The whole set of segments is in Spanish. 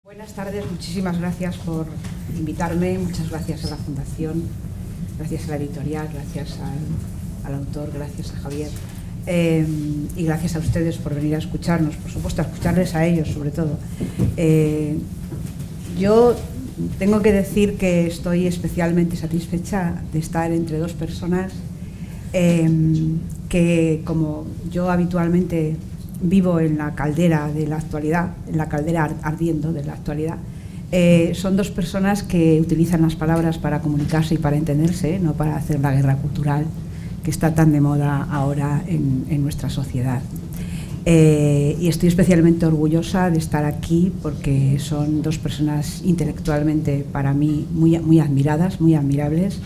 Buenas tardes, muchísimas gracias por invitarme, muchas gracias a la Fundación, gracias a la editorial, gracias al autor, gracias a Javier y gracias a ustedes por venir a escucharnos, por supuesto a escucharles a ellos sobre todo. Yo tengo que decir que estoy especialmente satisfecha de estar entre dos personas que, como yo habitualmente vivo en la caldera de la actualidad, en la caldera ardiendo de la actualidad, son dos personas que utilizan las palabras para comunicarse y para entenderse, no para hacer la guerra cultural que está tan de moda ahora en nuestra sociedad. Y estoy especialmente orgullosa de estar aquí porque son dos personas intelectualmente para mí muy admiradas, muy admirables,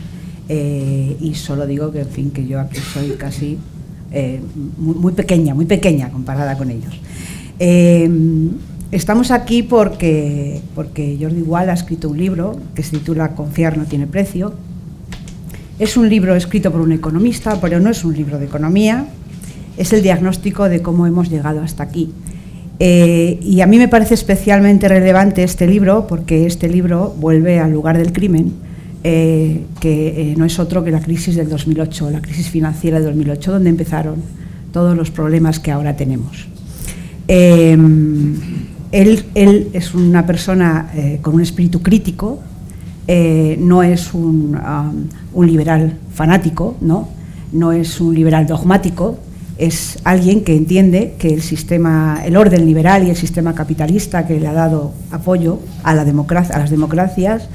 y solo digo que, en fin, que yo aquí soy casi muy pequeña comparada con ellos. Estamos aquí porque Jordi Gual ha escrito un libro que se titula Confiar no tiene precio. Es un libro escrito por un economista, pero no es un libro de economía, es el diagnóstico de cómo hemos llegado hasta aquí. Y a mí me parece especialmente relevante este libro porque este libro vuelve al lugar del crimen, que no es otro que la crisis del 2008, la crisis financiera del 2008, donde empezaron todos los problemas que ahora tenemos. Él es una persona con un espíritu crítico, no es un liberal fanático, no es un liberal dogmático, es alguien que entiende que el orden liberal y el sistema capitalista que le ha dado apoyo a las democracias,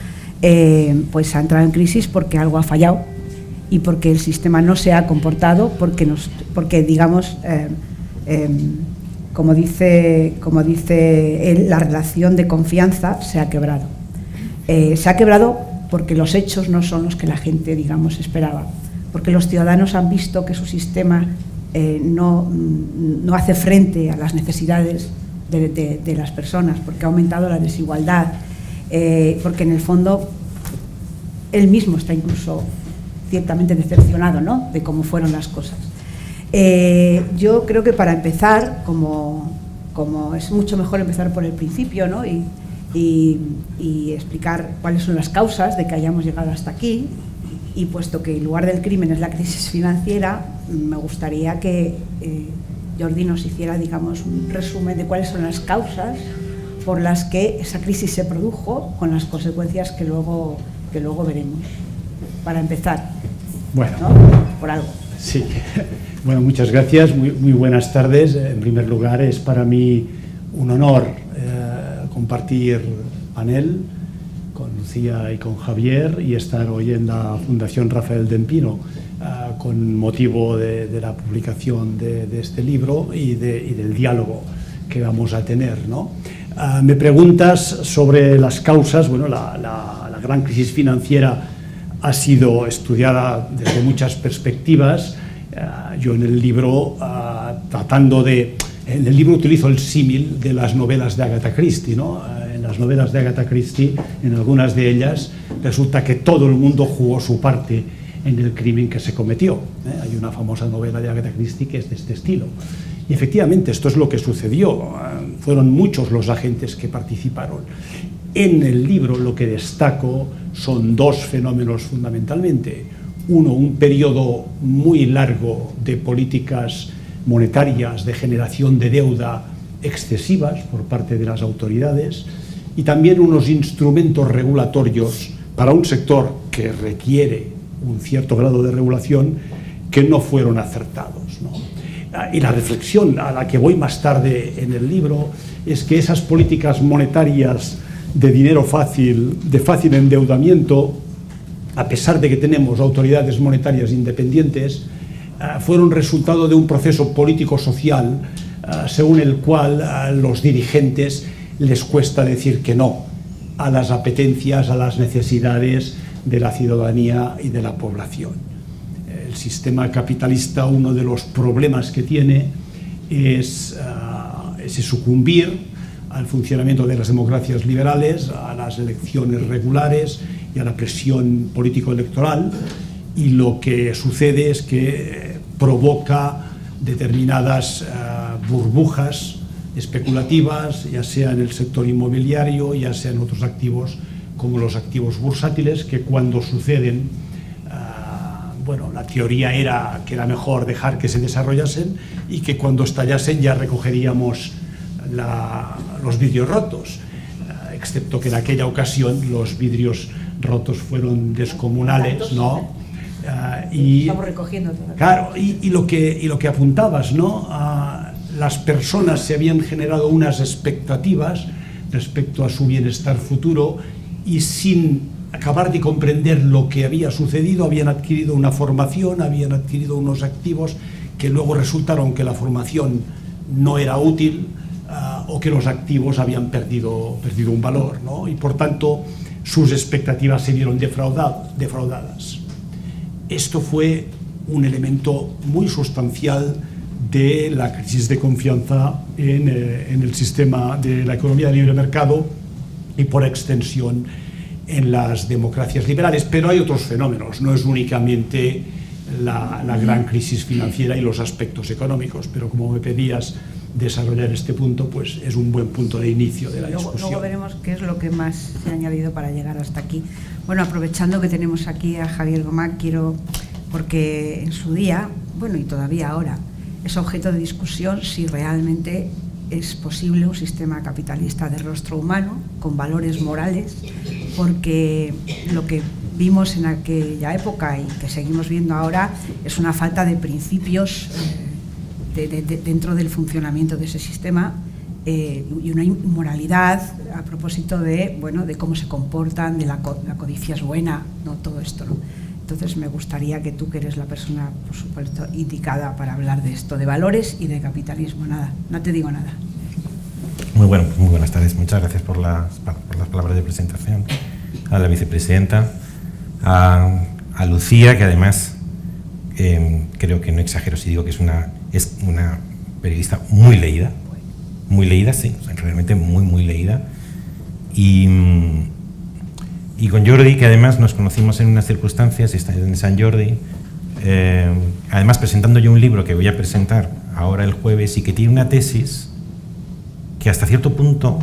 pues ha entrado en crisis porque algo ha fallado y porque el sistema no se ha comportado, porque digamos, como dice él, la relación de confianza se ha quebrado. Se ha quebrado porque los hechos no son los que la gente, digamos, esperaba, porque los ciudadanos han visto que su sistema no hace frente a las necesidades de las personas, porque ha aumentado la desigualdad, porque en el fondo él mismo está incluso ciertamente decepcionado, ¿no?, de cómo fueron las cosas. Yo creo que para empezar, como es mucho mejor empezar por el principio, ¿no?, y explicar cuáles son las causas de que hayamos llegado hasta aquí, y puesto que el lugar del crimen es la crisis financiera, me gustaría que Jordi nos hiciera, digamos, un resumen de cuáles son las causas por las que esa crisis se produjo, con las consecuencias que luego veremos. Para empezar, bueno, ¿no?, por algo. Sí, bueno, muchas gracias, muy buenas tardes. En primer lugar, es para mí un honor compartir panel con Lucía y con Javier y estar hoy en la Fundación Rafael Dempino con motivo de la publicación de este libro y del diálogo que vamos a tener, ¿no? Me preguntas sobre las causas. Bueno, la gran crisis financiera ha sido estudiada desde muchas perspectivas. Yo en el libro, en el libro utilizo el símil de las novelas de Agatha Christie, ¿no? En las novelas de Agatha Christie, en algunas de ellas, resulta que todo el mundo jugó su parte en el crimen que se cometió. Hay una famosa novela de Agatha Christie que es de este estilo. Y efectivamente esto es lo que sucedió. Fueron muchos los agentes que participaron. En el libro lo que destaco son dos fenómenos fundamentalmente. Uno, un periodo muy largo de políticas monetarias, de generación de deuda excesivas por parte de las autoridades, y también unos instrumentos regulatorios para un sector que requiere un cierto grado de regulación que no fueron acertados, ¿no? Y la reflexión a la que voy más tarde en el libro es que esas políticas monetarias de dinero fácil, de fácil endeudamiento, a pesar de que tenemos autoridades monetarias independientes, fueron resultado de un proceso político-social según el cual a los dirigentes les cuesta decir que no a las apetencias, a las necesidades de la ciudadanía y de la población. El sistema capitalista, uno de los problemas que tiene es ese sucumbir al funcionamiento de las democracias liberales, a las elecciones regulares y a la presión político-electoral, y lo que sucede es que provoca determinadas burbujas especulativas, ya sea en el sector inmobiliario, ya sea en otros activos como los activos bursátiles, que cuando suceden, bueno, la teoría era que era mejor dejar que se desarrollasen y que cuando estallasen ya recogeríamos los vidrios rotos, excepto que en aquella ocasión los vidrios rotos fueron descomunales, ¿no? Estamos recogiendo todo. Claro, y lo que apuntabas, ¿no? Las personas se habían generado unas expectativas respecto a su bienestar futuro y sin acabar de comprender lo que había sucedido habían adquirido una formación, habían adquirido unos activos que luego resultaron que la formación no era útil o que los activos habían perdido un valor, ¿no? Y por tanto sus expectativas se vieron defraudadas. Esto fue un elemento muy sustancial de la crisis de confianza en el sistema de la economía de libre mercado y por extensión en las democracias liberales. Pero hay otros fenómenos, no es únicamente la gran crisis financiera y los aspectos económicos, pero como me pedías desarrollar este punto, pues es un buen punto de inicio de la discusión. Luego veremos qué es lo que más se ha añadido para llegar hasta aquí. Bueno, aprovechando que tenemos aquí a Javier Gomá, porque en su día, bueno, y todavía ahora, es objeto de discusión si realmente es posible un sistema capitalista de rostro humano, con valores morales, porque lo que vimos en aquella época y que seguimos viendo ahora es una falta de principios dentro del funcionamiento de ese sistema y una inmoralidad a propósito de cómo se comportan, de la codicia es buena, no todo esto, ¿no? Entonces me gustaría que tú, que eres la persona, por supuesto, indicada para hablar de esto, de valores y de capitalismo. Nada, no te digo nada. Muy buenas tardes. Muchas gracias por las palabras de presentación. A la vicepresidenta, a Lucía, que además creo que no exagero si digo que es una periodista muy leída, sí, realmente muy leída. Y con Jordi, que además nos conocimos en unas circunstancias, en Sant Jordi, además presentando yo un libro que voy a presentar ahora el jueves y que tiene una tesis que hasta cierto punto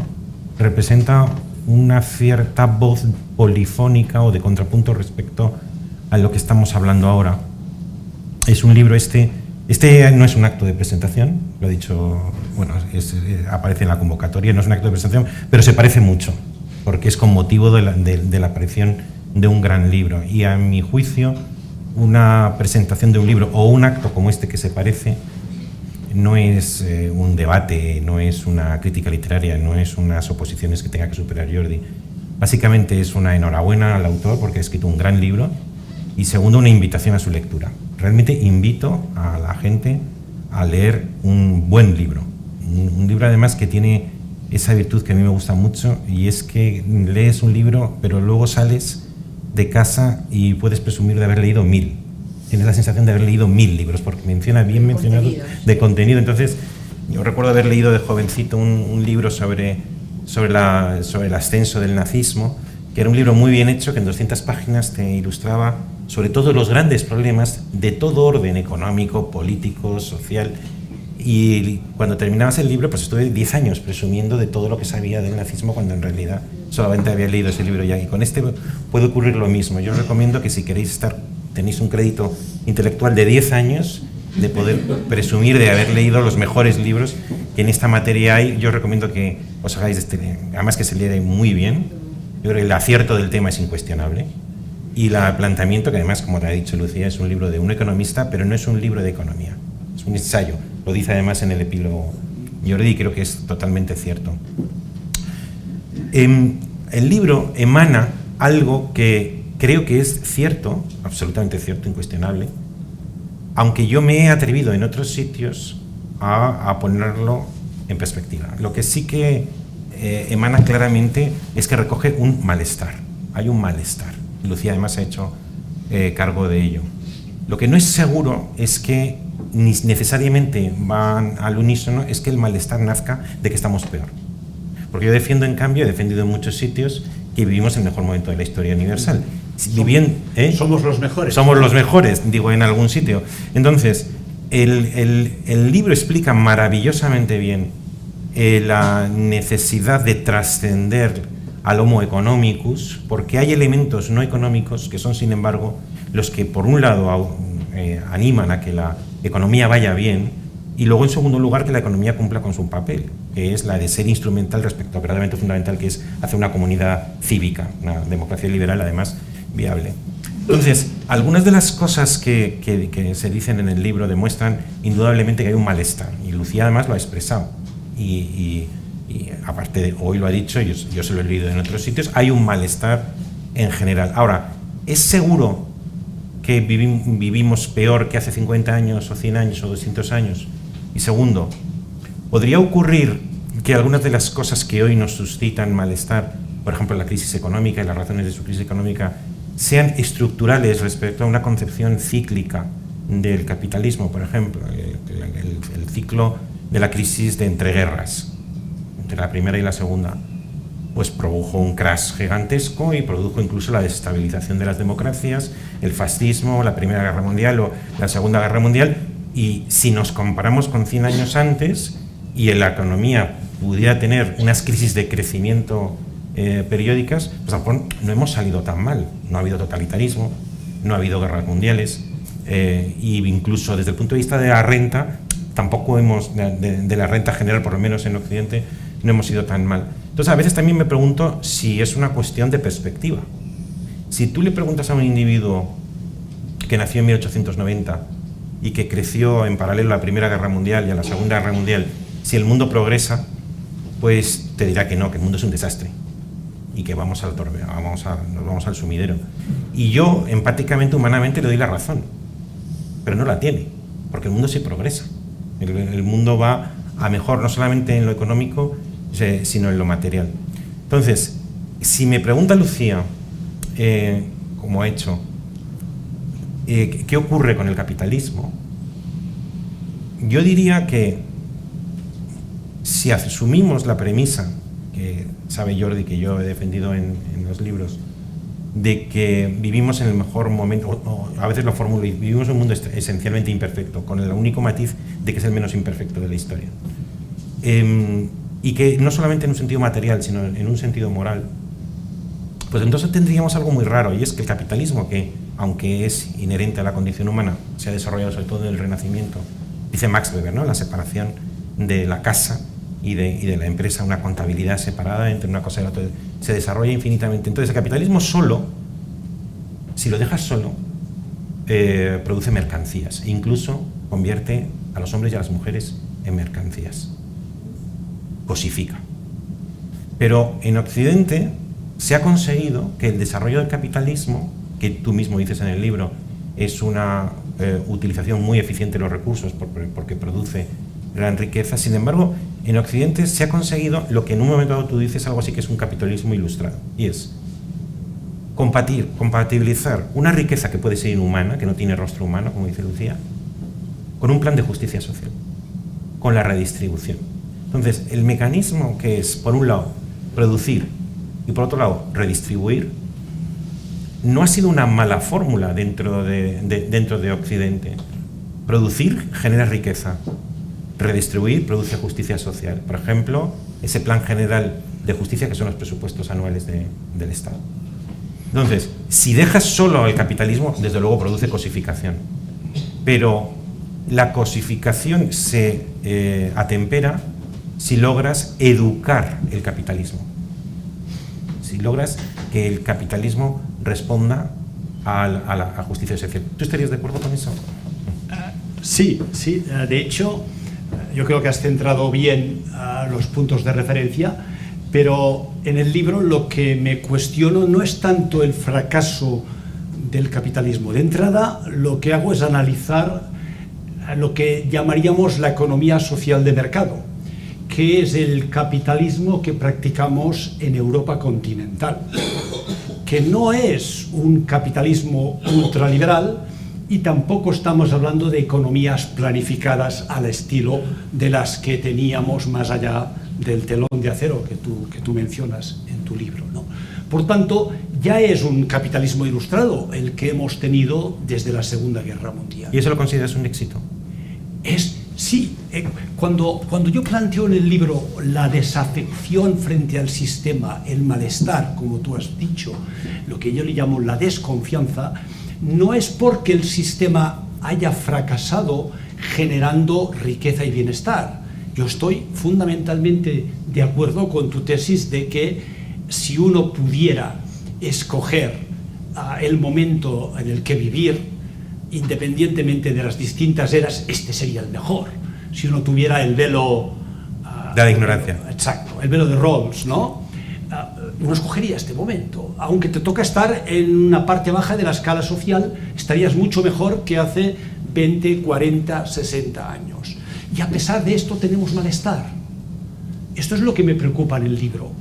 representa una cierta voz polifónica o de contrapunto respecto a lo que estamos hablando ahora. Es un libro, este no es un acto de presentación, lo he dicho, aparece en la convocatoria, no es un acto de presentación, pero se parece mucho, porque es con motivo de la aparición de un gran libro. Y a mi juicio, una presentación de un libro o un acto como este que se parece no es un debate, no es una crítica literaria, no es unas oposiciones que tenga que superar Jordi. Básicamente es una enhorabuena al autor porque ha escrito un gran libro y segundo, una invitación a su lectura. Realmente invito a la gente a leer un buen libro, un libro además que tiene esa virtud que a mí me gusta mucho, y es que lees un libro pero luego sales de casa y puedes presumir de haber leído 1000. Tienes la sensación de haber leído 1000 libros, porque menciona bien mencionado de contenido. Entonces, yo recuerdo haber leído de jovencito un libro sobre el ascenso del nazismo, que era un libro muy bien hecho, que en 200 páginas te ilustraba sobre todos los grandes problemas de todo orden económico, político, social. Y cuando terminabas el libro, pues estuve 10 años presumiendo de todo lo que sabía del nazismo, cuando en realidad solamente había leído ese libro ya. Y con este puede ocurrir lo mismo. Yo os recomiendo que si queréis tenéis un crédito intelectual de 10 años, de poder presumir de haber leído los mejores libros que en esta materia hay. Yo os recomiendo que os hagáis además que se lee muy bien. Yo creo que el acierto del tema es incuestionable. Y el planteamiento, que además, como te ha dicho Lucía, es un libro de un economista, pero no es un libro de economía, es un ensayo. Lo dice además en el epílogo Jordi, y creo que es totalmente cierto. El libro emana algo que creo que es cierto, absolutamente cierto, incuestionable, aunque yo me he atrevido en otros sitios a ponerlo en perspectiva. Lo que sí que emana claramente es que recoge un malestar. Hay un malestar. Lucía además ha hecho cargo de ello. Lo que no es seguro es que ni necesariamente van al unísono, es que el malestar nazca de que estamos peor. Porque yo defiendo, en cambio, he defendido en muchos sitios que vivimos el mejor momento de la historia universal. Somos los mejores. Somos los mejores, digo, en algún sitio. Entonces, el libro explica maravillosamente bien la necesidad de trascender al homo economicus, porque hay elementos no económicos que son, sin embargo, los que, por un lado, animan a que la economía vaya bien, y luego, en segundo lugar, que la economía cumpla con su papel, que es la de ser instrumental respecto a verdaderamente fundamental, que es hacer una comunidad cívica, una democracia liberal, además, viable. Entonces, algunas de las cosas que se dicen en el libro demuestran indudablemente que hay un malestar, y Lucía además lo ha expresado, y aparte de hoy lo ha dicho, yo se lo he leído en otros sitios, hay un malestar en general. Ahora, ¿es seguro que vivimos peor que hace 50 años o 100 años o 200 años? Y segundo, ¿podría ocurrir que algunas de las cosas que hoy nos suscitan malestar, por ejemplo la crisis económica y las razones de su crisis económica, sean estructurales respecto a una concepción cíclica del capitalismo? Por ejemplo, el ciclo de la crisis de entreguerras, entre la primera y la segunda, pues produjo un crash gigantesco y produjo incluso la desestabilización de las democracias, el fascismo, la Primera Guerra Mundial o la Segunda Guerra Mundial. Y si nos comparamos con 100 años antes y en la economía pudiera tener unas crisis de crecimiento periódicas, pues a lo mejor no hemos salido tan mal. No ha habido totalitarismo, no ha habido guerras mundiales, y incluso desde el punto de vista de la renta, tampoco hemos, de la renta general, por lo menos en Occidente, no hemos ido tan mal. Entonces, a veces también me pregunto si es una cuestión de perspectiva. Si tú le preguntas a un individuo que nació en 1890 y que creció en paralelo a la Primera Guerra Mundial y a la Segunda Guerra Mundial, si el mundo progresa, pues te dirá que no, que el mundo es un desastre y que vamos al torbellino, nos vamos al sumidero. Y yo, empáticamente, humanamente, le doy la razón, pero no la tiene, porque el mundo sí progresa. El mundo va a mejor, no solamente en lo económico, sino en lo material. Entonces, si me pregunta Lucía, como ha hecho, ¿qué ocurre con el capitalismo? Yo diría que si asumimos la premisa, que sabe Jordi que yo he defendido en los libros, de que vivimos en el mejor momento, o a veces lo formulo, y vivimos en un mundo esencialmente imperfecto, con el único matiz de que es el menos imperfecto de la historia, y que no solamente en un sentido material, sino en un sentido moral, pues entonces tendríamos algo muy raro, y es que el capitalismo, que aunque es inherente a la condición humana, se ha desarrollado sobre todo en el Renacimiento, dice Max Weber, ¿no?, la separación de la casa y de la empresa, una contabilidad separada entre una cosa y la otra, se desarrolla infinitamente. Entonces el capitalismo solo, si lo dejas solo, produce mercancías e incluso convierte a los hombres y a las mujeres en mercancías, cosifica. Pero en Occidente se ha conseguido que el desarrollo del capitalismo, que tú mismo dices en el libro, es una utilización muy eficiente de los recursos porque produce gran riqueza. Sin embargo, en Occidente se ha conseguido lo que en un momento dado tú dices algo así, que es un capitalismo ilustrado, y es compatibilizar una riqueza que puede ser inhumana, que no tiene rostro humano, como dice Lucía, con un plan de justicia social, con la redistribución. Entonces, el mecanismo que es, por un lado, producir y por otro lado, redistribuir, no ha sido una mala fórmula dentro de Occidente. Producir genera riqueza, redistribuir produce justicia social. Por ejemplo, ese plan general de justicia que son los presupuestos anuales del Estado. Entonces, si dejas solo el capitalismo, desde luego produce cosificación. Pero la cosificación se atempera si logras educar el capitalismo. Si logras que el capitalismo responda a la justicia social. ¿Tú estarías de acuerdo con eso? Sí. De hecho, yo creo que has centrado bien los puntos de referencia, pero en el libro lo que me cuestiono no es tanto el fracaso del capitalismo. De entrada, lo que hago es analizar lo que llamaríamos la economía social de mercado, que es el capitalismo que practicamos en Europa continental, que no es un capitalismo ultraliberal y tampoco estamos hablando de economías planificadas al estilo de las que teníamos más allá del telón de acero que tú mencionas en tu libro, ¿no? Por tanto, ya es un capitalismo ilustrado el que hemos tenido desde la Segunda Guerra Mundial. ¿Y eso lo consideras un éxito? Sí, cuando yo planteo en el libro la desafección frente al sistema, el malestar, como tú has dicho, lo que yo le llamo la desconfianza, no es porque el sistema haya fracasado generando riqueza y bienestar. Yo estoy fundamentalmente de acuerdo con tu tesis de que si uno pudiera escoger el momento en el que vivir, independientemente de las distintas eras, este sería el mejor. Si uno tuviera el velo de la ignorancia. Exacto, el velo de Rawls, ¿no? Uno escogería este momento. Aunque te toca estar en una parte baja de la escala social, estarías mucho mejor que hace 20, 40, 60 años. Y a pesar de esto tenemos malestar. Esto es lo que me preocupa en el libro.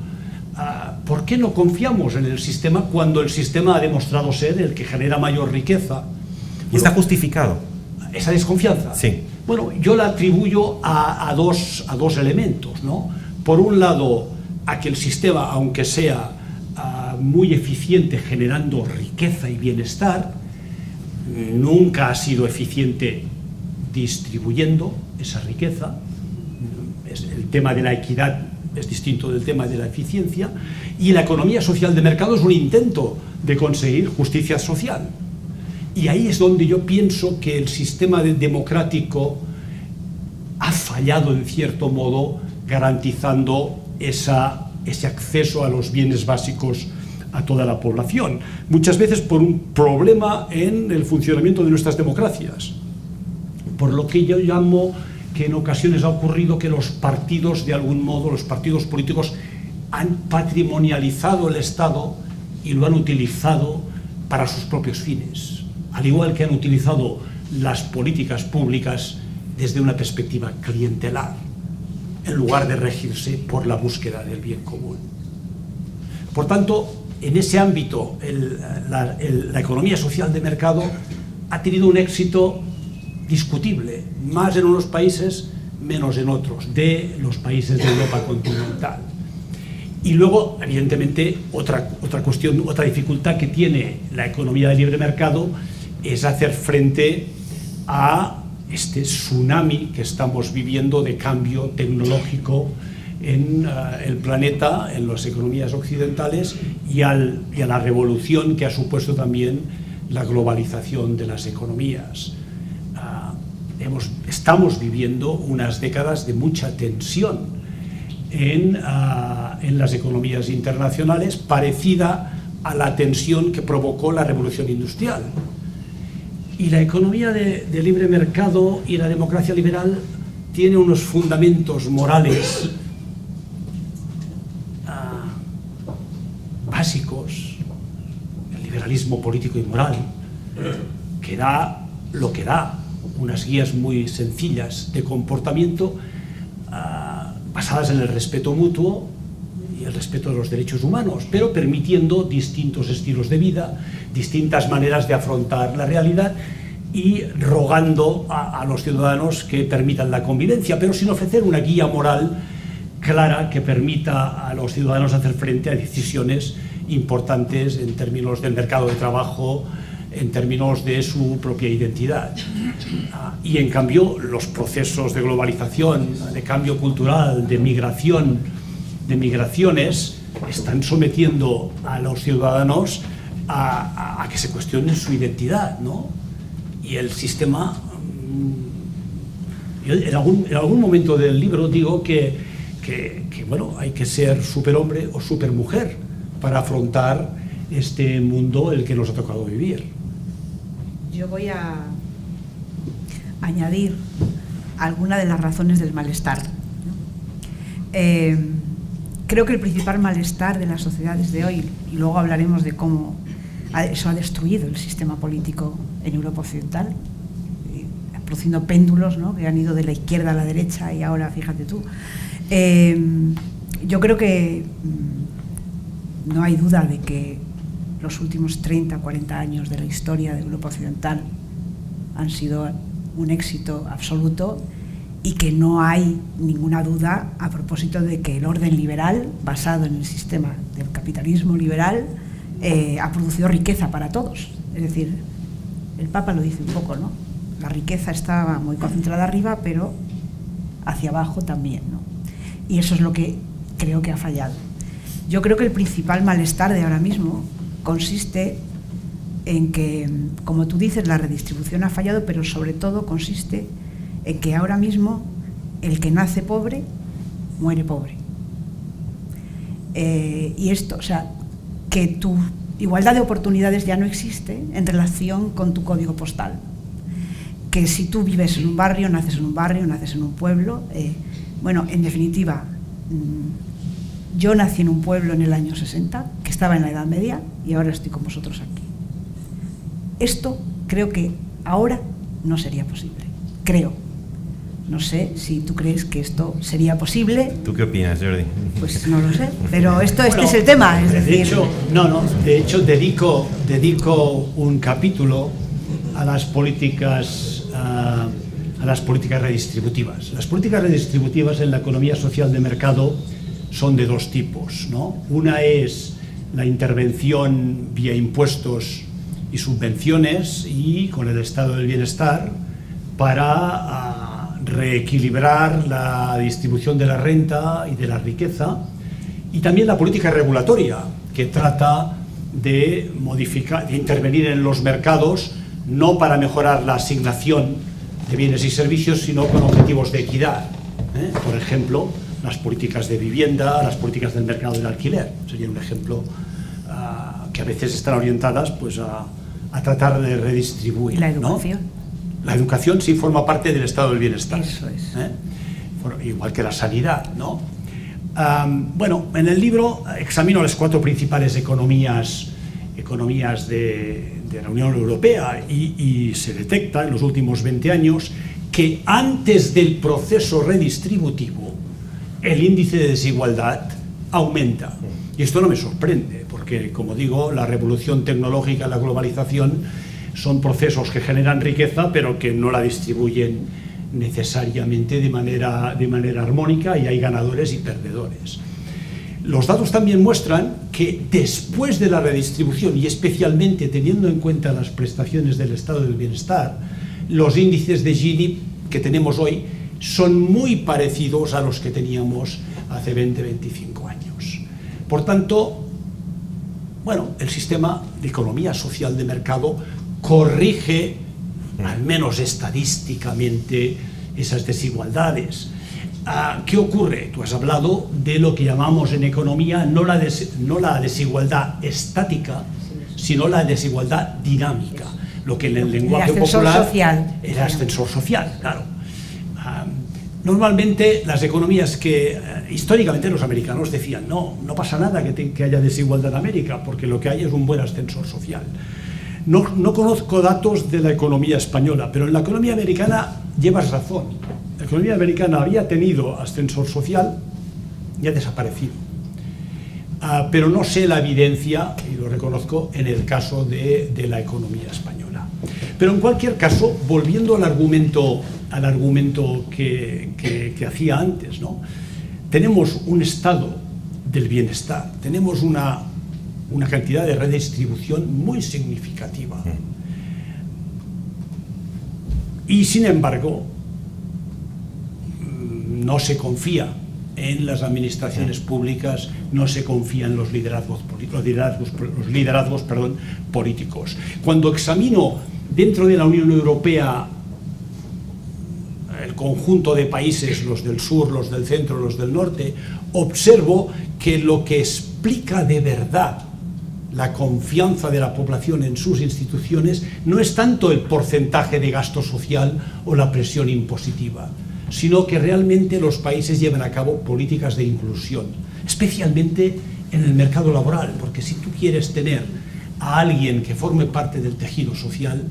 ¿Por qué no confiamos en el sistema cuando el sistema ha demostrado ser el que genera mayor riqueza? ¿Y está justificado esa desconfianza? Sí. Bueno, yo la atribuyo a dos elementos, ¿no? Por un lado, a que el sistema, aunque sea muy eficiente generando riqueza y bienestar, nunca ha sido eficiente distribuyendo esa riqueza. El tema de la equidad es distinto del tema de la eficiencia, y la economía social de mercado es un intento de conseguir justicia social. Y ahí es donde yo pienso que el sistema democrático ha fallado en cierto modo, garantizando ese acceso a los bienes básicos a toda la población. Muchas veces por un problema en el funcionamiento de nuestras democracias. Por lo que yo llamo que en ocasiones ha ocurrido que los partidos, de algún modo, los partidos políticos han patrimonializado el Estado y lo han utilizado para sus propios fines. Al igual que han utilizado las políticas públicas desde una perspectiva clientelar, en lugar de regirse por la búsqueda del bien común. Por tanto, en ese ámbito, la economía social de mercado ha tenido un éxito discutible, más en unos países, menos en otros, de los países de Europa continental. Y luego, evidentemente, otra cuestión, otra dificultad que tiene la economía de libre mercado es hacer frente a este tsunami que estamos viviendo de cambio tecnológico en el planeta, en las economías occidentales, y a la revolución que ha supuesto también la globalización de las economías. Estamos viviendo unas décadas de mucha tensión en las economías internacionales, parecida a la tensión que provocó la revolución industrial. Y la economía de libre mercado y la democracia liberal tiene unos fundamentos morales básicos, el liberalismo político y moral, que da lo que da, unas guías muy sencillas de comportamiento basadas en el respeto mutuo y el respeto de los derechos humanos, pero permitiendo distintos estilos de vida, distintas maneras de afrontar la realidad, y rogando a los ciudadanos que permitan la convivencia, pero sin ofrecer una guía moral clara que permita a los ciudadanos hacer frente a decisiones importantes en términos del mercado de trabajo, en términos de su propia identidad. Y en cambio, los procesos de globalización, de cambio cultural, de migración, de migraciones, están sometiendo a los ciudadanos a que se cuestionen su identidad, ¿no? Y el sistema... Yo en algún momento del libro digo que bueno, hay que ser superhombre o supermujer para afrontar este mundo el que nos ha tocado vivir. Yo voy a añadir algunas de las razones del malestar. Creo que el principal malestar de las sociedades de hoy, y luego hablaremos de cómo eso ha destruido el sistema político en Europa Occidental, produciendo péndulos, ¿no?, que han ido de la izquierda a la derecha, y ahora fíjate tú. Yo creo que no hay duda de que los últimos 30, 40 años de la historia de Europa Occidental han sido un éxito absoluto, y que no hay ninguna duda a propósito de que el orden liberal, basado en el sistema del capitalismo liberal, ha producido riqueza para todos. Es decir, el Papa lo dice un poco, ¿no? La riqueza está muy concentrada arriba, pero hacia abajo también, ¿no? Y eso es lo que creo que ha fallado. Yo creo que el principal malestar de ahora mismo consiste en que, como tú dices, la redistribución ha fallado, pero sobre todo consiste en que ahora mismo el que nace pobre muere pobre. Y esto, o sea, que tu igualdad de oportunidades ya no existe en relación con tu código postal. Que si tú vives en un barrio, naces en un pueblo, bueno, en definitiva, yo nací en un pueblo en el año 60, que estaba en la Edad Media, y ahora estoy con vosotros aquí. Esto creo que ahora no sería posible, creo. No sé si tú crees que esto sería posible. ¿Tú qué opinas, Jordi? Pues no lo sé, pero este es el tema. Es decir, de hecho dedico un capítulo a las políticas redistributivas. Las políticas redistributivas en la economía social de mercado son de dos tipos, ¿no? Una es la intervención vía impuestos y subvenciones y con el estado del bienestar para reequilibrar la distribución de la renta y de la riqueza, y también la política regulatoria, que trata de modificar, de intervenir en los mercados, no para mejorar la asignación de bienes y servicios, sino con objetivos de equidad. Por ejemplo, las políticas de vivienda, las políticas del mercado del alquiler. Sería un ejemplo que a veces están orientadas pues, a tratar de redistribuir. ¿Y la educación? ¿No? La educación sí forma parte del estado del bienestar. Eso es. Igual que la sanidad, ¿no? Bueno, en el libro examino las 4 principales economías de la Unión Europea y se detecta en los últimos 20 años que antes del proceso redistributivo el índice de desigualdad aumenta. Y esto no me sorprende, porque, como digo, la revolución tecnológica, la globalización, son procesos que generan riqueza, pero que no la distribuyen necesariamente de manera armónica, y hay ganadores y perdedores. Los datos también muestran que después de la redistribución, y especialmente teniendo en cuenta las prestaciones del estado del bienestar, los índices de Gini que tenemos hoy son muy parecidos a los que teníamos hace 20-25 años. Por tanto, bueno, el sistema de economía social de mercado corrige, al menos estadísticamente, esas desigualdades. ¿Qué ocurre? Tú has hablado de lo que llamamos en economía no la desigualdad estática, sino la desigualdad dinámica, lo que en el lenguaje popular es el ascensor social, claro. Normalmente las economías que históricamente los americanos decían no pasa nada que haya desigualdad en América, porque lo que hay es un buen ascensor social. No conozco datos de la economía española, pero en la economía americana llevas razón. La economía americana había tenido ascensor social y ha desaparecido. Pero no sé la evidencia, y lo reconozco, en el caso de la economía española. Pero en cualquier caso, volviendo al argumento que hacía antes, ¿no? Tenemos un estado del bienestar, tenemos una cantidad de redistribución muy significativa. Y sin embargo, no se confía en las administraciones públicas, no se confía en los liderazgos políticos. Cuando examino dentro de la Unión Europea el conjunto de países, los del sur, los del centro, los del norte, observo que lo que explica de verdad la confianza de la población en sus instituciones no es tanto el porcentaje de gasto social o la presión impositiva, sino que realmente los países llevan a cabo políticas de inclusión, especialmente en el mercado laboral, porque si tú quieres tener a alguien que forme parte del tejido social,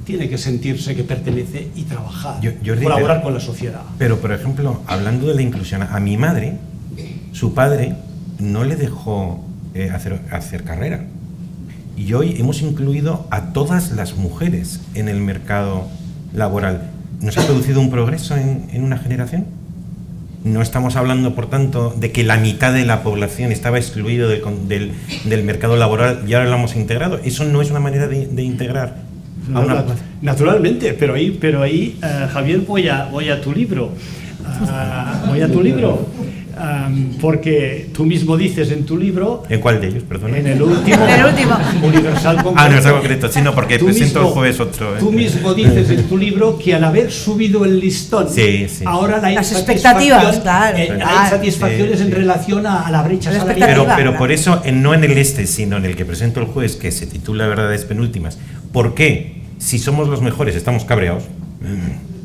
tiene que sentirse que pertenece y trabajar, colaborar con la sociedad. Pero, por ejemplo, hablando de la inclusión, a mi madre, su padre no le dejó hacer carrera. Y hoy hemos incluido a todas las mujeres en el mercado laboral. ¿No se ha producido un progreso en una generación? No estamos hablando, por tanto, de que la mitad de la población estaba excluido del mercado laboral y ahora lo hemos integrado. Eso no es una manera de integrar. Naturalmente, pero ahí Javier, voy a tu libro. Porque tú mismo dices en tu libro... ¿En cuál de ellos, perdón? En el último. Universal Concreto. Universal Concreto, sí, no, porque presento el jueves otro. Tú mismo dices en tu libro que al haber subido el listón, ahora las expectativas, claro. Hay satisfacciones en relación a la brecha salarial. Pero por eso, no en el sino en el que presento el jueves, que se titula Verdades Penúltimas. ¿Por qué? Si somos los mejores, estamos cabreados.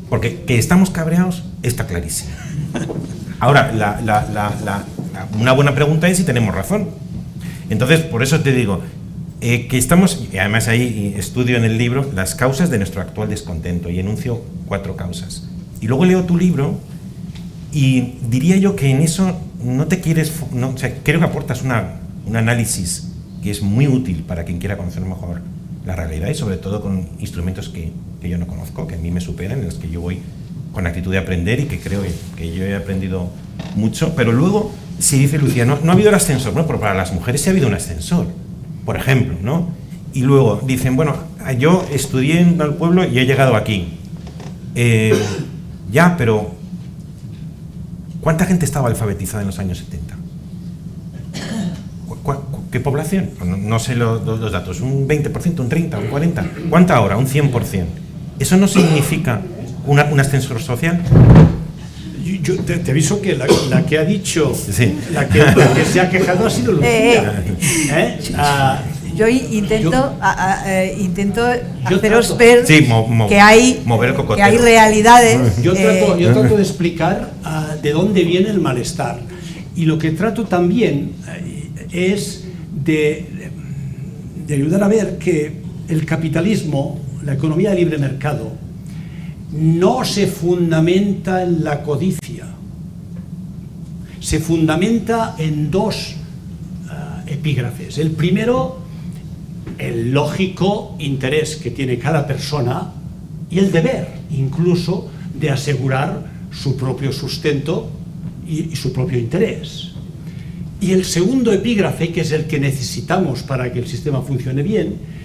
Porque que estamos cabreados está clarísimo. Ahora, una buena pregunta es si tenemos razón. Entonces, por eso te digo que estamos, y además ahí estudio en el libro las causas de nuestro actual descontento y enuncio 4 causas. Y luego leo tu libro y diría yo que en eso no te quieres, o sea, creo que aportas un análisis que es muy útil para quien quiera conocer mejor la realidad y sobre todo con instrumentos que yo no conozco, que a mí me superan, en los que yo voy con actitud de aprender y que creo que yo he aprendido mucho. Pero luego, si dice Lucía, no ha habido el ascensor, ¿no? Pero para las mujeres sí ha habido un ascensor, por ejemplo, ¿no? Y luego dicen, bueno, yo estudié en el pueblo y he llegado aquí. Ya, pero ¿cuánta gente estaba alfabetizada en los años 70? ¿Qué población? No sé los datos, un 20%, un 30%, un 40%. ¿Cuánta ahora? Un 100%. Eso no significa un ascensor social. Yo te aviso que la que ha dicho, la que se ha quejado ha sido Lucía. Yo intento haceros ver que hay realidades. Yo trato de explicar de dónde viene el malestar. Y lo que trato también es de ayudar a ver que el capitalismo, la economía de libre mercado, no se fundamenta en la codicia, se fundamenta en 2 epígrafes. El primero, el lógico interés que tiene cada persona y el deber, incluso, de asegurar su propio sustento y su propio interés. Y el segundo epígrafe, que es el que necesitamos para que el sistema funcione bien,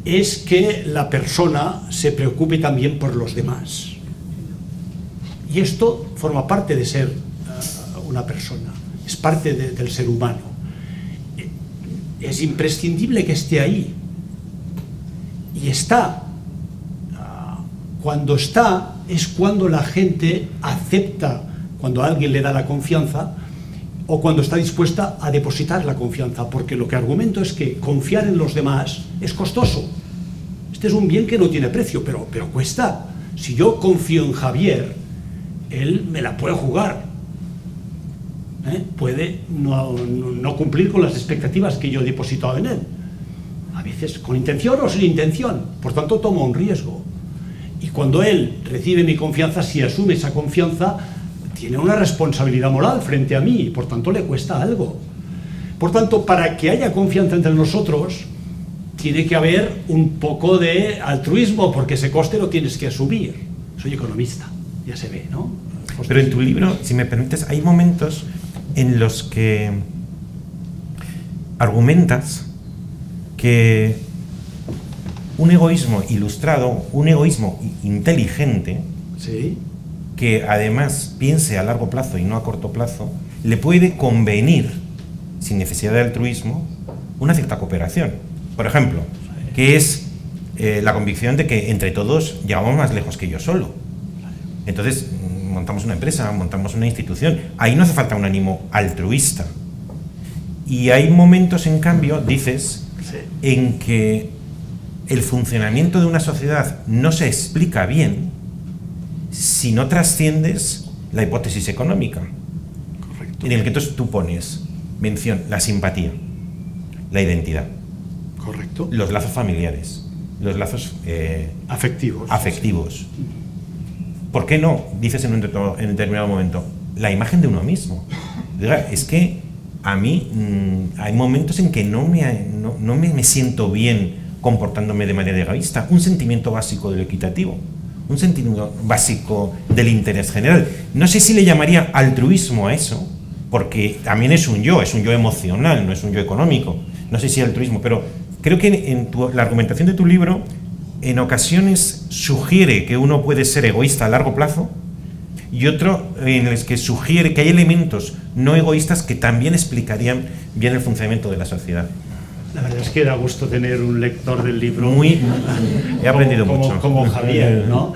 es que la persona se preocupe también por los demás. Y esto forma parte de ser una persona, es parte del ser humano. Es imprescindible que esté ahí. Y está. Cuando está, es cuando la gente acepta, cuando alguien le da la confianza, o cuando está dispuesta a depositar la confianza, porque lo que argumento es que confiar en los demás es costoso. Este es un bien que no tiene precio, pero cuesta. Si yo confío en Javier, él me la puede jugar. Puede no cumplir con las expectativas que yo he depositado en él. A veces con intención o sin intención. Por tanto, tomo un riesgo. Y cuando él recibe mi confianza, si asume esa confianza, tiene una responsabilidad moral frente a mí y por tanto le cuesta algo. Por tanto, para que haya confianza entre nosotros, tiene que haber un poco de altruismo, porque ese coste lo tienes que asumir. Soy economista, ya se ve, ¿no? Pero en tu libro, si me permites, hay momentos en los que argumentas que un egoísmo ilustrado, un egoísmo inteligente, ¿sí?, que además piense a largo plazo y no a corto plazo, le puede convenir, sin necesidad de altruismo, una cierta cooperación. Por ejemplo, que es la convicción de que entre todos llegamos más lejos que yo solo. Entonces, montamos una empresa, montamos una institución. Ahí no hace falta un ánimo altruista. Y hay momentos, en cambio, dices, en que el funcionamiento de una sociedad no se explica bien si no trasciendes la hipótesis económica. Correcto. En el que entonces tú pones mención la simpatía, la identidad. Correcto. Los lazos familiares, los lazos afectivos. Sí. ¿Por qué no? Dices en un determinado momento, la imagen de uno mismo. Es que a mí hay momentos en que no me siento bien comportándome de manera egoísta. Un sentimiento básico de lo equitativo. un sentido básico del interés general. No sé si le llamaría altruismo a eso, porque también es un yo emocional, no es un yo económico. No sé si altruismo, pero creo que la argumentación de tu libro en ocasiones sugiere que uno puede ser egoísta a largo plazo, y otro en el que sugiere que hay elementos no egoístas que también explicarían bien el funcionamiento de la sociedad. La verdad es que da gusto tener un lector del libro. He aprendido mucho. Como Javier, ¿no?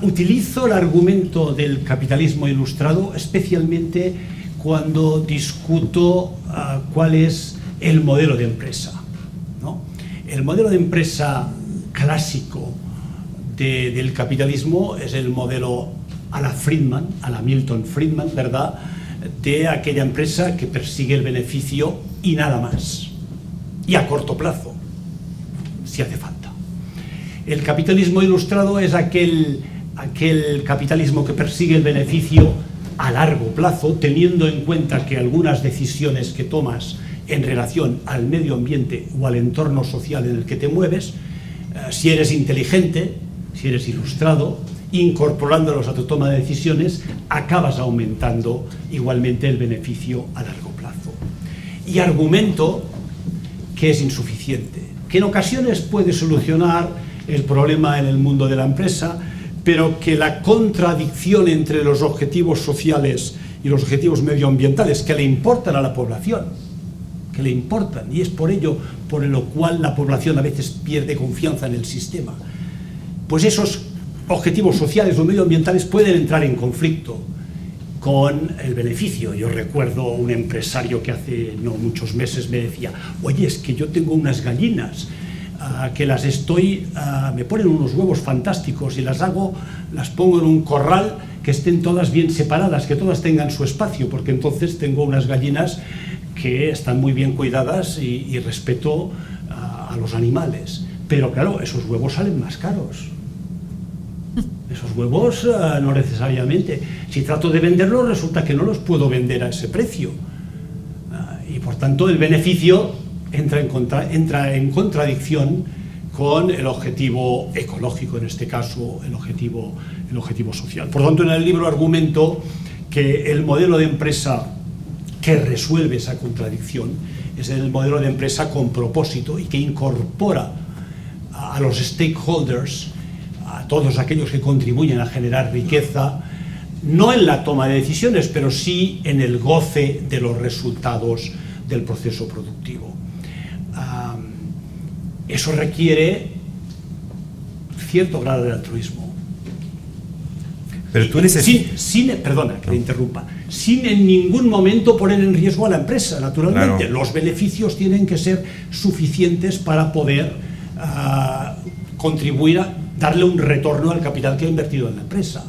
Utilizo el argumento del capitalismo ilustrado especialmente cuando discuto cuál es el modelo de empresa, ¿no? El modelo de empresa clásico del capitalismo es el modelo a la Milton Friedman, ¿verdad?, de aquella empresa que persigue el beneficio y nada más, y a corto plazo, si hace falta. El capitalismo ilustrado es aquel capitalismo que persigue el beneficio a largo plazo, teniendo en cuenta que algunas decisiones que tomas en relación al medio ambiente o al entorno social en el que te mueves, si eres inteligente, si eres ilustrado, incorporándolos a tu toma de decisiones, acabas aumentando igualmente el beneficio a largo plazo. Y argumento que es insuficiente, que en ocasiones puede solucionar el problema en el mundo de la empresa, pero que la contradicción entre los objetivos sociales y los objetivos medioambientales que le importan a la población, y es por ello por lo cual la población a veces pierde confianza en el sistema, pues esos objetivos sociales o medioambientales pueden entrar en conflicto con el beneficio. Yo recuerdo un empresario que hace no muchos meses me decía: oye, es que yo tengo unas gallinas que me ponen unos huevos fantásticos y las pongo en un corral que estén todas bien separadas, que todas tengan su espacio, porque entonces tengo unas gallinas que están muy bien cuidadas y respeto a los animales. Pero claro, esos huevos salen más caros. Esos huevos no necesariamente. Si trato de venderlos, resulta que no los puedo vender a ese precio. Y por tanto el beneficio entra en contradicción con el objetivo ecológico, en este caso el objetivo social. Por tanto, en el libro argumento que el modelo de empresa que resuelve esa contradicción es el modelo de empresa con propósito y que incorpora a los stakeholders, a todos aquellos que contribuyen a generar riqueza, no en la toma de decisiones, pero sí en el goce de los resultados del proceso productivo. Eso requiere cierto grado de altruismo. Pero tú eres... Perdona que te interrumpa. Sin en ningún momento poner en riesgo a la empresa, naturalmente. Claro. Los beneficios tienen que ser suficientes para poder contribuir a darle un retorno al capital que ha invertido en la empresa.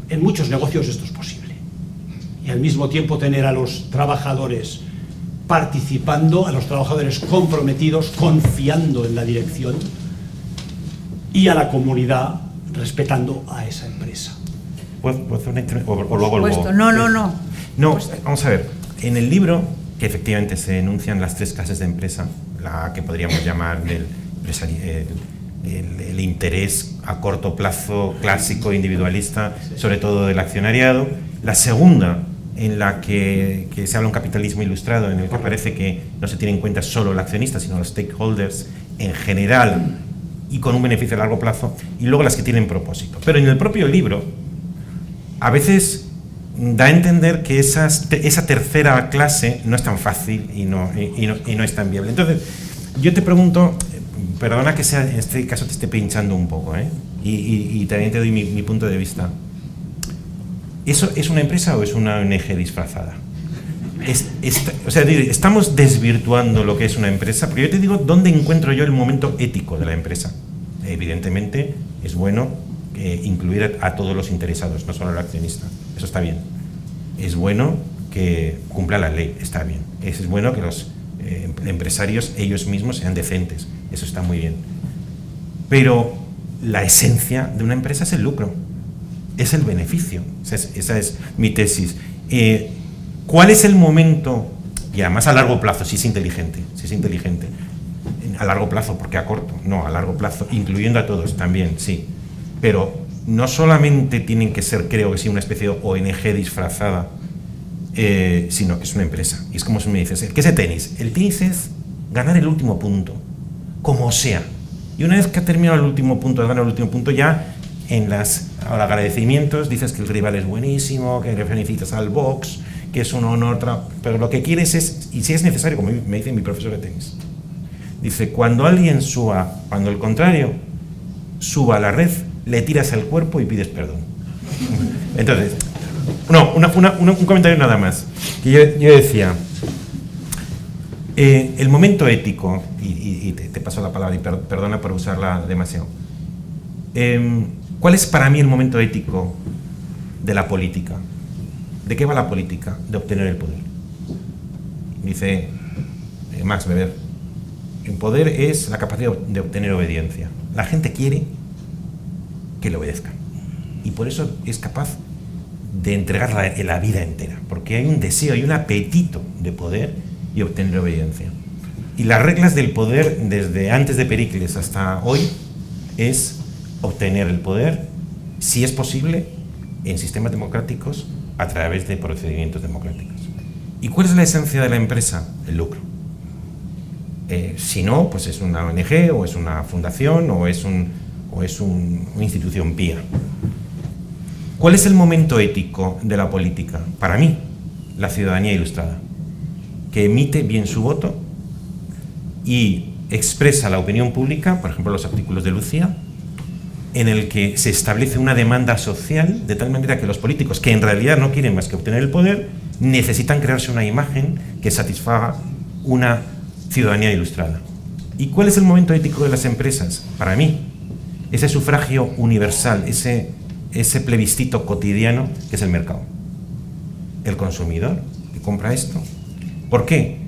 En muchos negocios esto es posible. Y al mismo tiempo tener a los trabajadores participando, a los trabajadores comprometidos, confiando en la dirección, y a la comunidad respetando a esa empresa. ¿Puedo hacer una No. No, vamos a ver. En el libro, que efectivamente se enuncian las tres clases de empresa, la que podríamos llamar el interés a corto plazo clásico, individualista, sobre todo del accionariado. La segunda, en la que se habla de un capitalismo ilustrado, en el que parece que no se tiene en cuenta solo el accionista, sino los stakeholders en general y con un beneficio a largo plazo, y luego las que tienen propósito. Pero en el propio libro, a veces da a entender que esa tercera clase no es tan fácil y no es tan viable. Entonces, yo te pregunto, perdona que en este caso te esté pinchando un poco, y también te doy mi punto de vista. ¿Eso es una empresa o es una ONG disfrazada? Estamos desvirtuando lo que es una empresa, porque yo te digo dónde encuentro yo el momento ético de la empresa. Evidentemente es bueno incluir a todos los interesados, no solo al accionista. Eso está bien. Es bueno que cumpla la ley, está bien. Es bueno que los empresarios ellos mismos sean decentes, eso está muy bien. Pero la esencia de una empresa es el lucro, es el beneficio. Esa es mi tesis. ¿Cuál es el momento, y además a largo plazo, si es inteligente, a largo plazo, porque a corto, no, a largo plazo, incluyendo a todos también, sí. pero no solamente tienen que ser, creo que sí, una especie de ONG disfrazada, sino que es una empresa. Y es como si me dices, ¿qué es el tenis? El tenis es ganar el último punto, como sea. Y una vez que ha terminado el último punto, has ganado el último punto, ya en los agradecimientos dices que el rival es buenísimo, que le felicitas al box, que es un honor, pero lo que quieres es, y si es necesario, como me dice mi profesor de tenis, dice, cuando alguien suba, cuando el contrario suba a la red, le tiras el cuerpo y pides perdón. Entonces, no, un comentario nada más. Que yo decía, el momento ético, y te paso la palabra y perdona por usarla demasiado. ¿Cuál es para mí el momento ético de la política? ¿De qué va la política? De obtener el poder. Dice Max Weber, el poder es la capacidad de obtener obediencia. La gente quiere que le obedezcan. Y por eso es capaz de entregar la vida entera, porque hay un deseo y un apetito de poder y obtener obediencia. Y las reglas del poder, desde antes de Pericles hasta hoy, es obtener el poder, si es posible, en sistemas democráticos, a través de procedimientos democráticos. ¿Y cuál es la esencia de la empresa? El lucro. Si no, pues es una ONG, o es una fundación, o es una institución pía. ¿Cuál es el momento ético de la política? Para mí, la ciudadanía ilustrada, que emite bien su voto y expresa la opinión pública, por ejemplo los artículos de Lucía, en el que se establece una demanda social de tal manera que los políticos, que en realidad no quieren más que obtener el poder, necesitan crearse una imagen que satisfaga una ciudadanía ilustrada. ¿Y cuál es el momento ético de las empresas? Para mí, ese sufragio universal, ese plebiscito cotidiano que es el mercado. El consumidor que compra esto. ¿Por qué?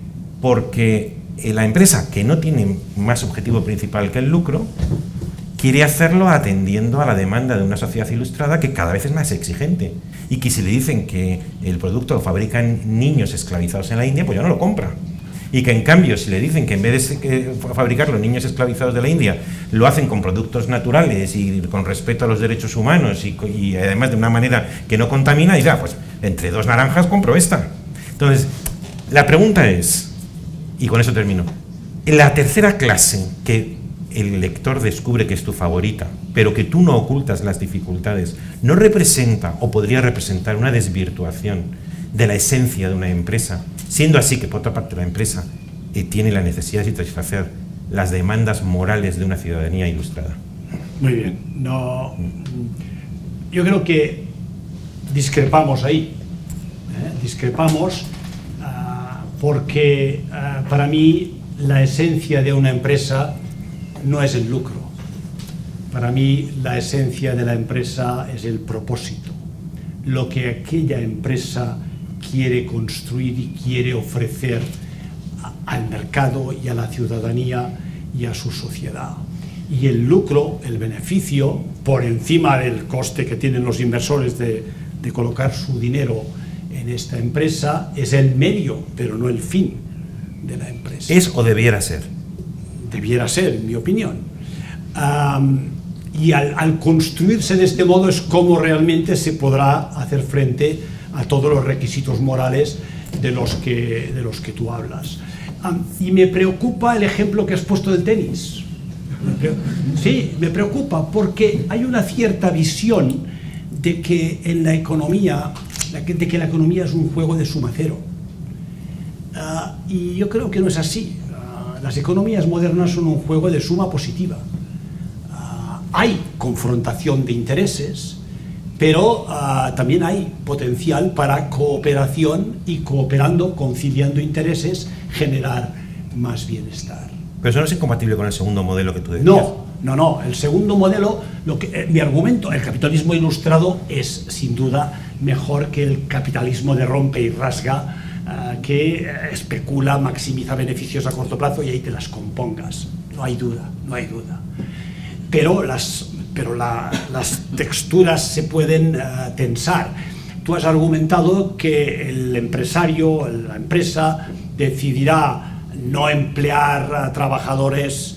Porque la empresa, que no tiene más objetivo principal que el lucro, quiere hacerlo atendiendo a la demanda de una sociedad ilustrada que cada vez es más exigente, y que si le dicen que el producto lo fabrican niños esclavizados en la India, pues ya no lo compra. Y que en cambio, si le dicen que en vez de fabricar los niños esclavizados de la India, lo hacen con productos naturales y con respeto a los derechos humanos y además de una manera que no contamina, dirá, pues entre dos naranjas compro esta. Entonces, la pregunta es, y con eso termino, la tercera clase que el lector descubre que es tu favorita, pero que tú no ocultas las dificultades, ¿no representa o podría representar una desvirtuación de la esencia de una empresa? Siendo así que, por otra parte, la empresa tiene la necesidad de satisfacer las demandas morales de una ciudadanía ilustrada. Muy bien. No, yo creo que discrepamos ahí. Discrepamos porque para mí la esencia de una empresa no es el lucro. Para mí la esencia de la empresa es el propósito. Lo que aquella empresa quiere construir y quiere ofrecer al mercado y a la ciudadanía y a su sociedad. Y el lucro, el beneficio, por encima del coste que tienen los inversores de colocar su dinero en esta empresa, es el medio, pero no el fin de la empresa. ¿Es o debiera ser? Debiera ser, en mi opinión. Y al construirse de este modo es como realmente se podrá hacer frente a todos los requisitos morales de los que tú hablas. Y me preocupa el ejemplo que has puesto del tenis. Sí, me preocupa porque hay una cierta visión de que en la economía, de que la economía es un juego de suma cero. Y yo creo que no es así. Las economías modernas son un juego de suma positiva. Hay confrontación de intereses, pero también hay potencial para cooperación y cooperando, conciliando intereses, generar más bienestar. Pero eso no es incompatible con el segundo modelo que tú decías. No. El segundo modelo, mi argumento, el capitalismo ilustrado es sin duda mejor que el capitalismo de rompe y rasga, que especula, maximiza beneficios a corto plazo y ahí te las compongas. No hay duda. Pero las texturas se pueden tensar. Tú has argumentado que el empresario, la empresa, decidirá no emplear trabajadores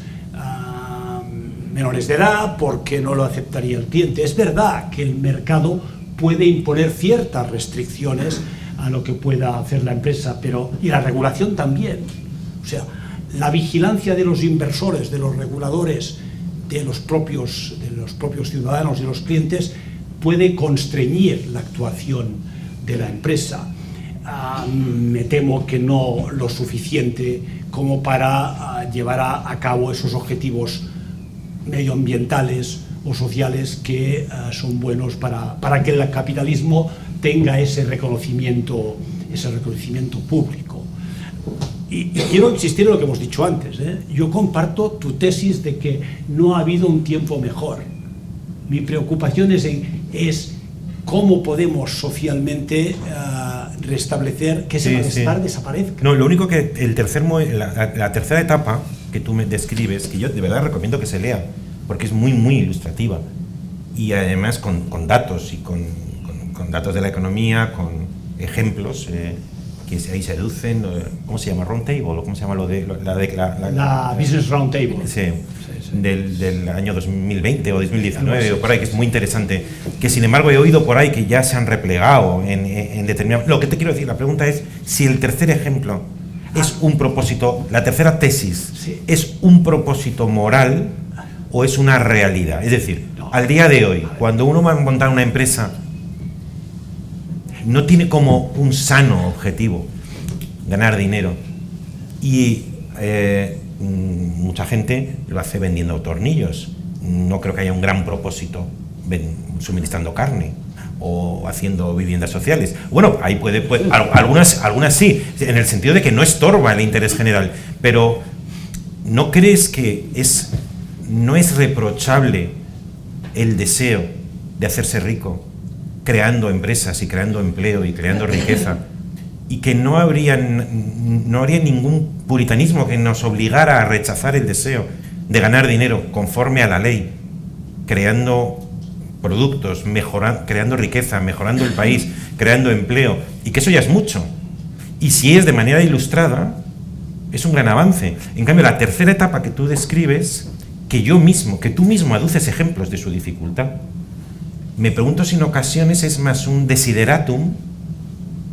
menores de edad, porque no lo aceptaría el cliente. Es verdad que el mercado puede imponer ciertas restricciones a lo que pueda hacer la empresa, pero y la regulación también. O sea, la vigilancia de los inversores, de los reguladores, de los propios ciudadanos y los clientes puede constreñir la actuación de la empresa. Me temo que no lo suficiente como para llevar a cabo esos objetivos medioambientales o sociales que son buenos para que el capitalismo tenga ese reconocimiento público. Y quiero insistir en lo que hemos dicho antes, ¿eh? Yo comparto tu tesis de que no ha habido un tiempo mejor. Mi preocupación es cómo podemos socialmente restablecer que ese malestar desaparezca. No, lo único que la tercera etapa que tú me describes, que yo de verdad recomiendo que se lea, porque es muy, muy ilustrativa. Y además con datos y con datos de la economía, con ejemplos que ahí se deducen. ¿Cómo se llama? ¿Roundtable? ¿O cómo se llama lo de la Business Roundtable? Sí. Del año 2020 o 2019 o por ahí, que es muy interesante, que sin embargo he oído por ahí que ya se han replegado en determinados... Lo que te quiero decir, la pregunta es si el tercer ejemplo es un propósito, la tercera tesis es un propósito moral o es una realidad. Es decir, al día de hoy, cuando uno va a montar una empresa, no tiene como un sano objetivo ganar dinero y mucha gente lo hace vendiendo tornillos. No creo que haya un gran propósito suministrando carne o haciendo viviendas sociales. Bueno, ahí puede algunas sí, en el sentido de que no estorba el interés general, pero ¿no crees que no es reprochable el deseo de hacerse rico creando empresas y creando empleo y creando riqueza? Y que no habría ningún puritanismo que nos obligara a rechazar el deseo de ganar dinero conforme a la ley, creando productos, creando riqueza, mejorando el país, creando empleo, y que eso ya es mucho. Y si es de manera ilustrada, es un gran avance. En cambio, la tercera etapa que tú describes, que tú mismo aduces ejemplos de su dificultad, me pregunto si en ocasiones es más un desideratum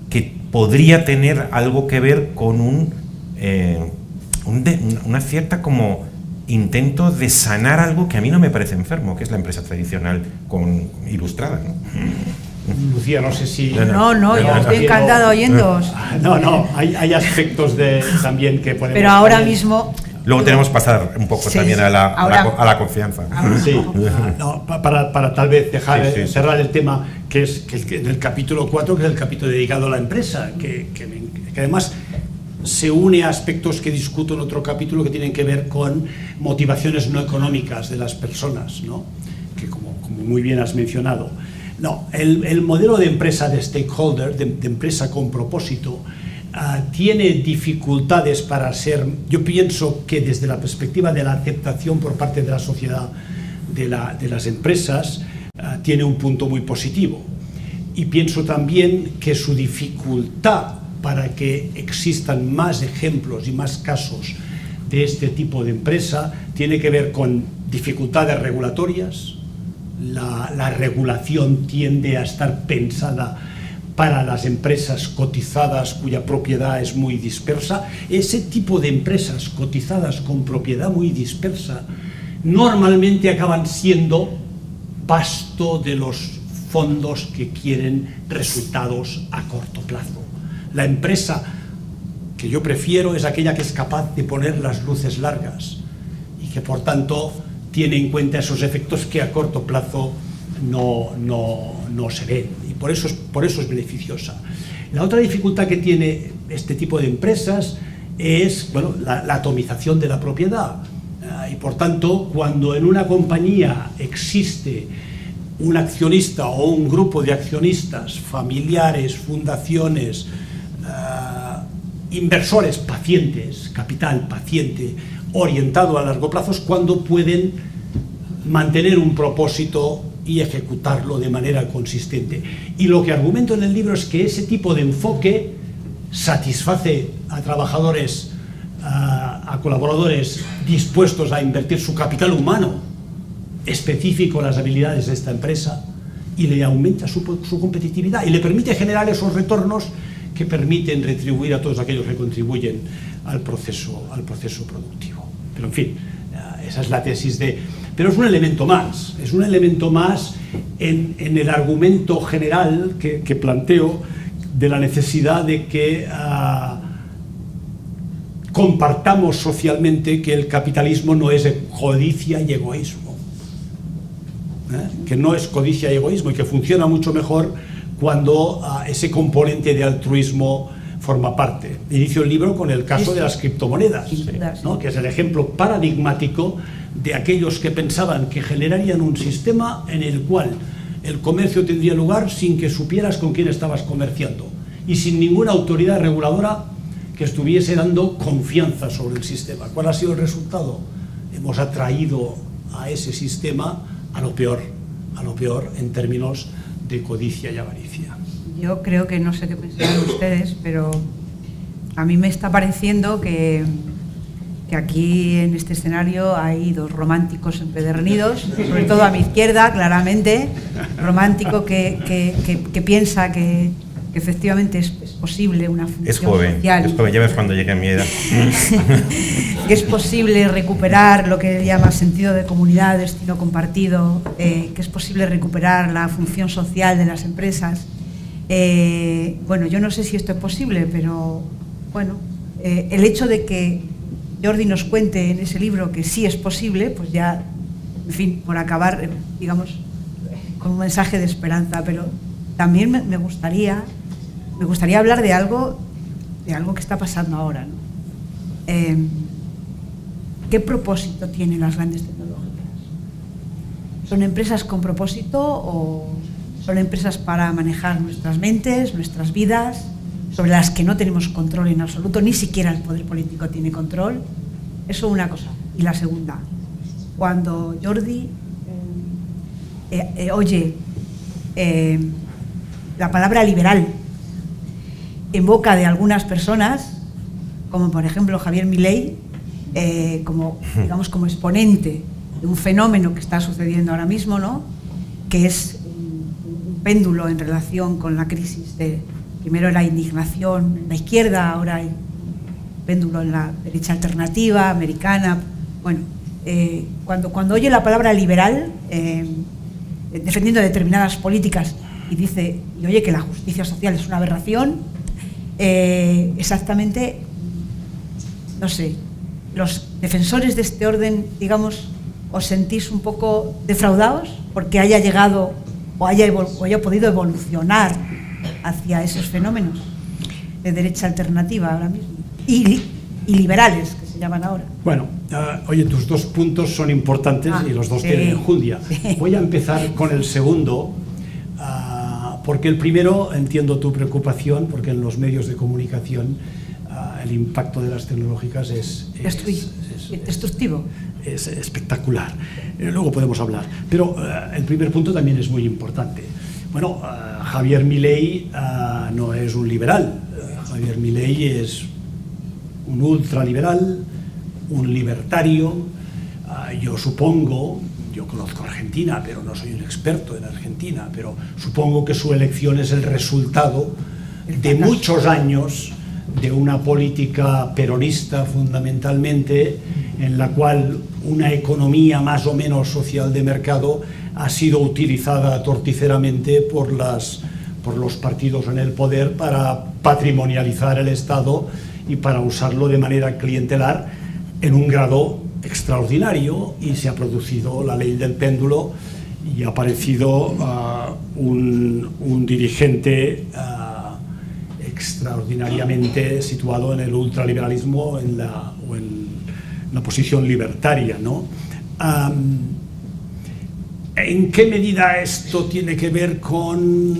que podría tener algo que ver con una cierta como intento de sanar algo que a mí no me parece enfermo, que es la empresa tradicional ilustrada, ¿no? Lucía, no sé si... No, yo estoy encantado oyéndoos. No, hay aspectos también que podemos... Pero ahora mismo... Luego tenemos que pasar un poco también a la confianza. Sí, para tal vez dejar cerrar el tema, que es del capítulo 4, que es el capítulo dedicado a la empresa, que además se une a aspectos que discuto en otro capítulo que tienen que ver con motivaciones no económicas de las personas, ¿no? Que como muy bien has mencionado. No, el modelo de empresa de stakeholder, de empresa con propósito, tiene dificultades para ser, yo pienso que desde la perspectiva de la aceptación por parte de la sociedad de las empresas, tiene un punto muy positivo. Y pienso también que su dificultad para que existan más ejemplos y más casos de este tipo de empresa tiene que ver con dificultades regulatorias. La regulación tiende a estar pensada para las empresas cotizadas cuya propiedad es muy dispersa. Ese tipo de empresas cotizadas con propiedad muy dispersa normalmente acaban siendo pasto de los fondos que quieren resultados a corto plazo. La empresa que yo prefiero es aquella que es capaz de poner las luces largas y que por tanto tiene en cuenta esos efectos que a corto plazo no se ven, y por eso es beneficiosa. La otra dificultad que tiene este tipo de empresas es la atomización de la propiedad, y por tanto cuando en una compañía existe un accionista o un grupo de accionistas, familiares, fundaciones, inversores pacientes, capital paciente, orientado a largo plazo, es cuando pueden mantener un propósito y ejecutarlo de manera consistente. Y lo que argumento en el libro es que ese tipo de enfoque satisface a trabajadores, a colaboradores dispuestos a invertir su capital humano específico las habilidades de esta empresa y le aumenta su competitividad y le permite generar esos retornos que permiten retribuir a todos aquellos que contribuyen al proceso productivo. Pero en fin, esa es la tesis de... Pero es un elemento más en el argumento general que planteo de la necesidad de que compartamos socialmente que el capitalismo no es codicia y egoísmo, que no es codicia y egoísmo y que funciona mucho mejor cuando ese componente de altruismo forma parte. Inicio el libro con el caso de las criptomonedas, ¿no? Que es el ejemplo paradigmático de aquellos que pensaban que generarían un sistema en el cual el comercio tendría lugar sin que supieras con quién estabas comerciando y sin ninguna autoridad reguladora que estuviese dando confianza sobre el sistema. ¿Cuál ha sido el resultado? Hemos atraído a ese sistema a lo peor en términos de codicia y avaricia. Yo creo que, no sé qué pensarán ustedes, pero a mí me está pareciendo que aquí en este escenario hay dos románticos empedernidos, sobre todo a mi izquierda, claramente, romántico que piensa que efectivamente es posible una función social. Es joven, ya ves cuando llegue a mi edad. Que es posible recuperar lo que él llama sentido de comunidad, destino compartido, que es posible recuperar la función social de las empresas. Bueno, yo no sé si esto es posible, pero bueno, el hecho de que Jordi nos cuente en ese libro que sí es posible, pues ya, en fin, por acabar, digamos, con un mensaje de esperanza, pero también me gustaría hablar de algo que está pasando ahora, ¿no? ¿Qué propósito tienen las grandes tecnológicas? ¿Son empresas con propósito o son empresas para manejar nuestras mentes, nuestras vidas, sobre las que no tenemos control en absoluto, ni siquiera el poder político tiene control? Eso es una cosa. Y la segunda, cuando Jordi oye la palabra liberal en boca de algunas personas, como por ejemplo Javier Milei, como exponente de un fenómeno que está sucediendo ahora mismo, ¿no? Que es un péndulo en relación con la crisis de, primero la indignación en la izquierda, ahora hay péndulo en la derecha alternativa, americana. Bueno, cuando oye la palabra liberal, defendiendo determinadas políticas y oye que la justicia social es una aberración, exactamente, no sé, los defensores de este orden, digamos, ¿os sentís un poco defraudados porque haya llegado o haya podido evolucionar hacia esos fenómenos de derecha alternativa ahora mismo? Y liberales, que se llaman ahora. Bueno, oye, tus dos puntos son importantes y los dos tienen enjundia. Voy a empezar con el segundo, porque el primero, entiendo tu preocupación, porque en los medios de comunicación el impacto de las tecnológicas es destructivo. Es espectacular. Luego podemos hablar. Pero el primer punto también es muy importante. Bueno, Javier Milei no es un liberal. Javier Milei es un ultraliberal, un libertario. Yo supongo, yo conozco Argentina, pero no soy un experto en Argentina, pero supongo que su elección es el resultado de muchos años de una política peronista fundamentalmente, en la cual una economía más o menos social de mercado ha sido utilizada torticeramente por los partidos en el poder para patrimonializar el Estado y para usarlo de manera clientelar en un grado extraordinario, y se ha producido la ley del péndulo y ha aparecido un dirigente extraordinariamente situado en el ultraliberalismo o en la posición libertaria, ¿no? ¿En qué medida esto tiene que ver con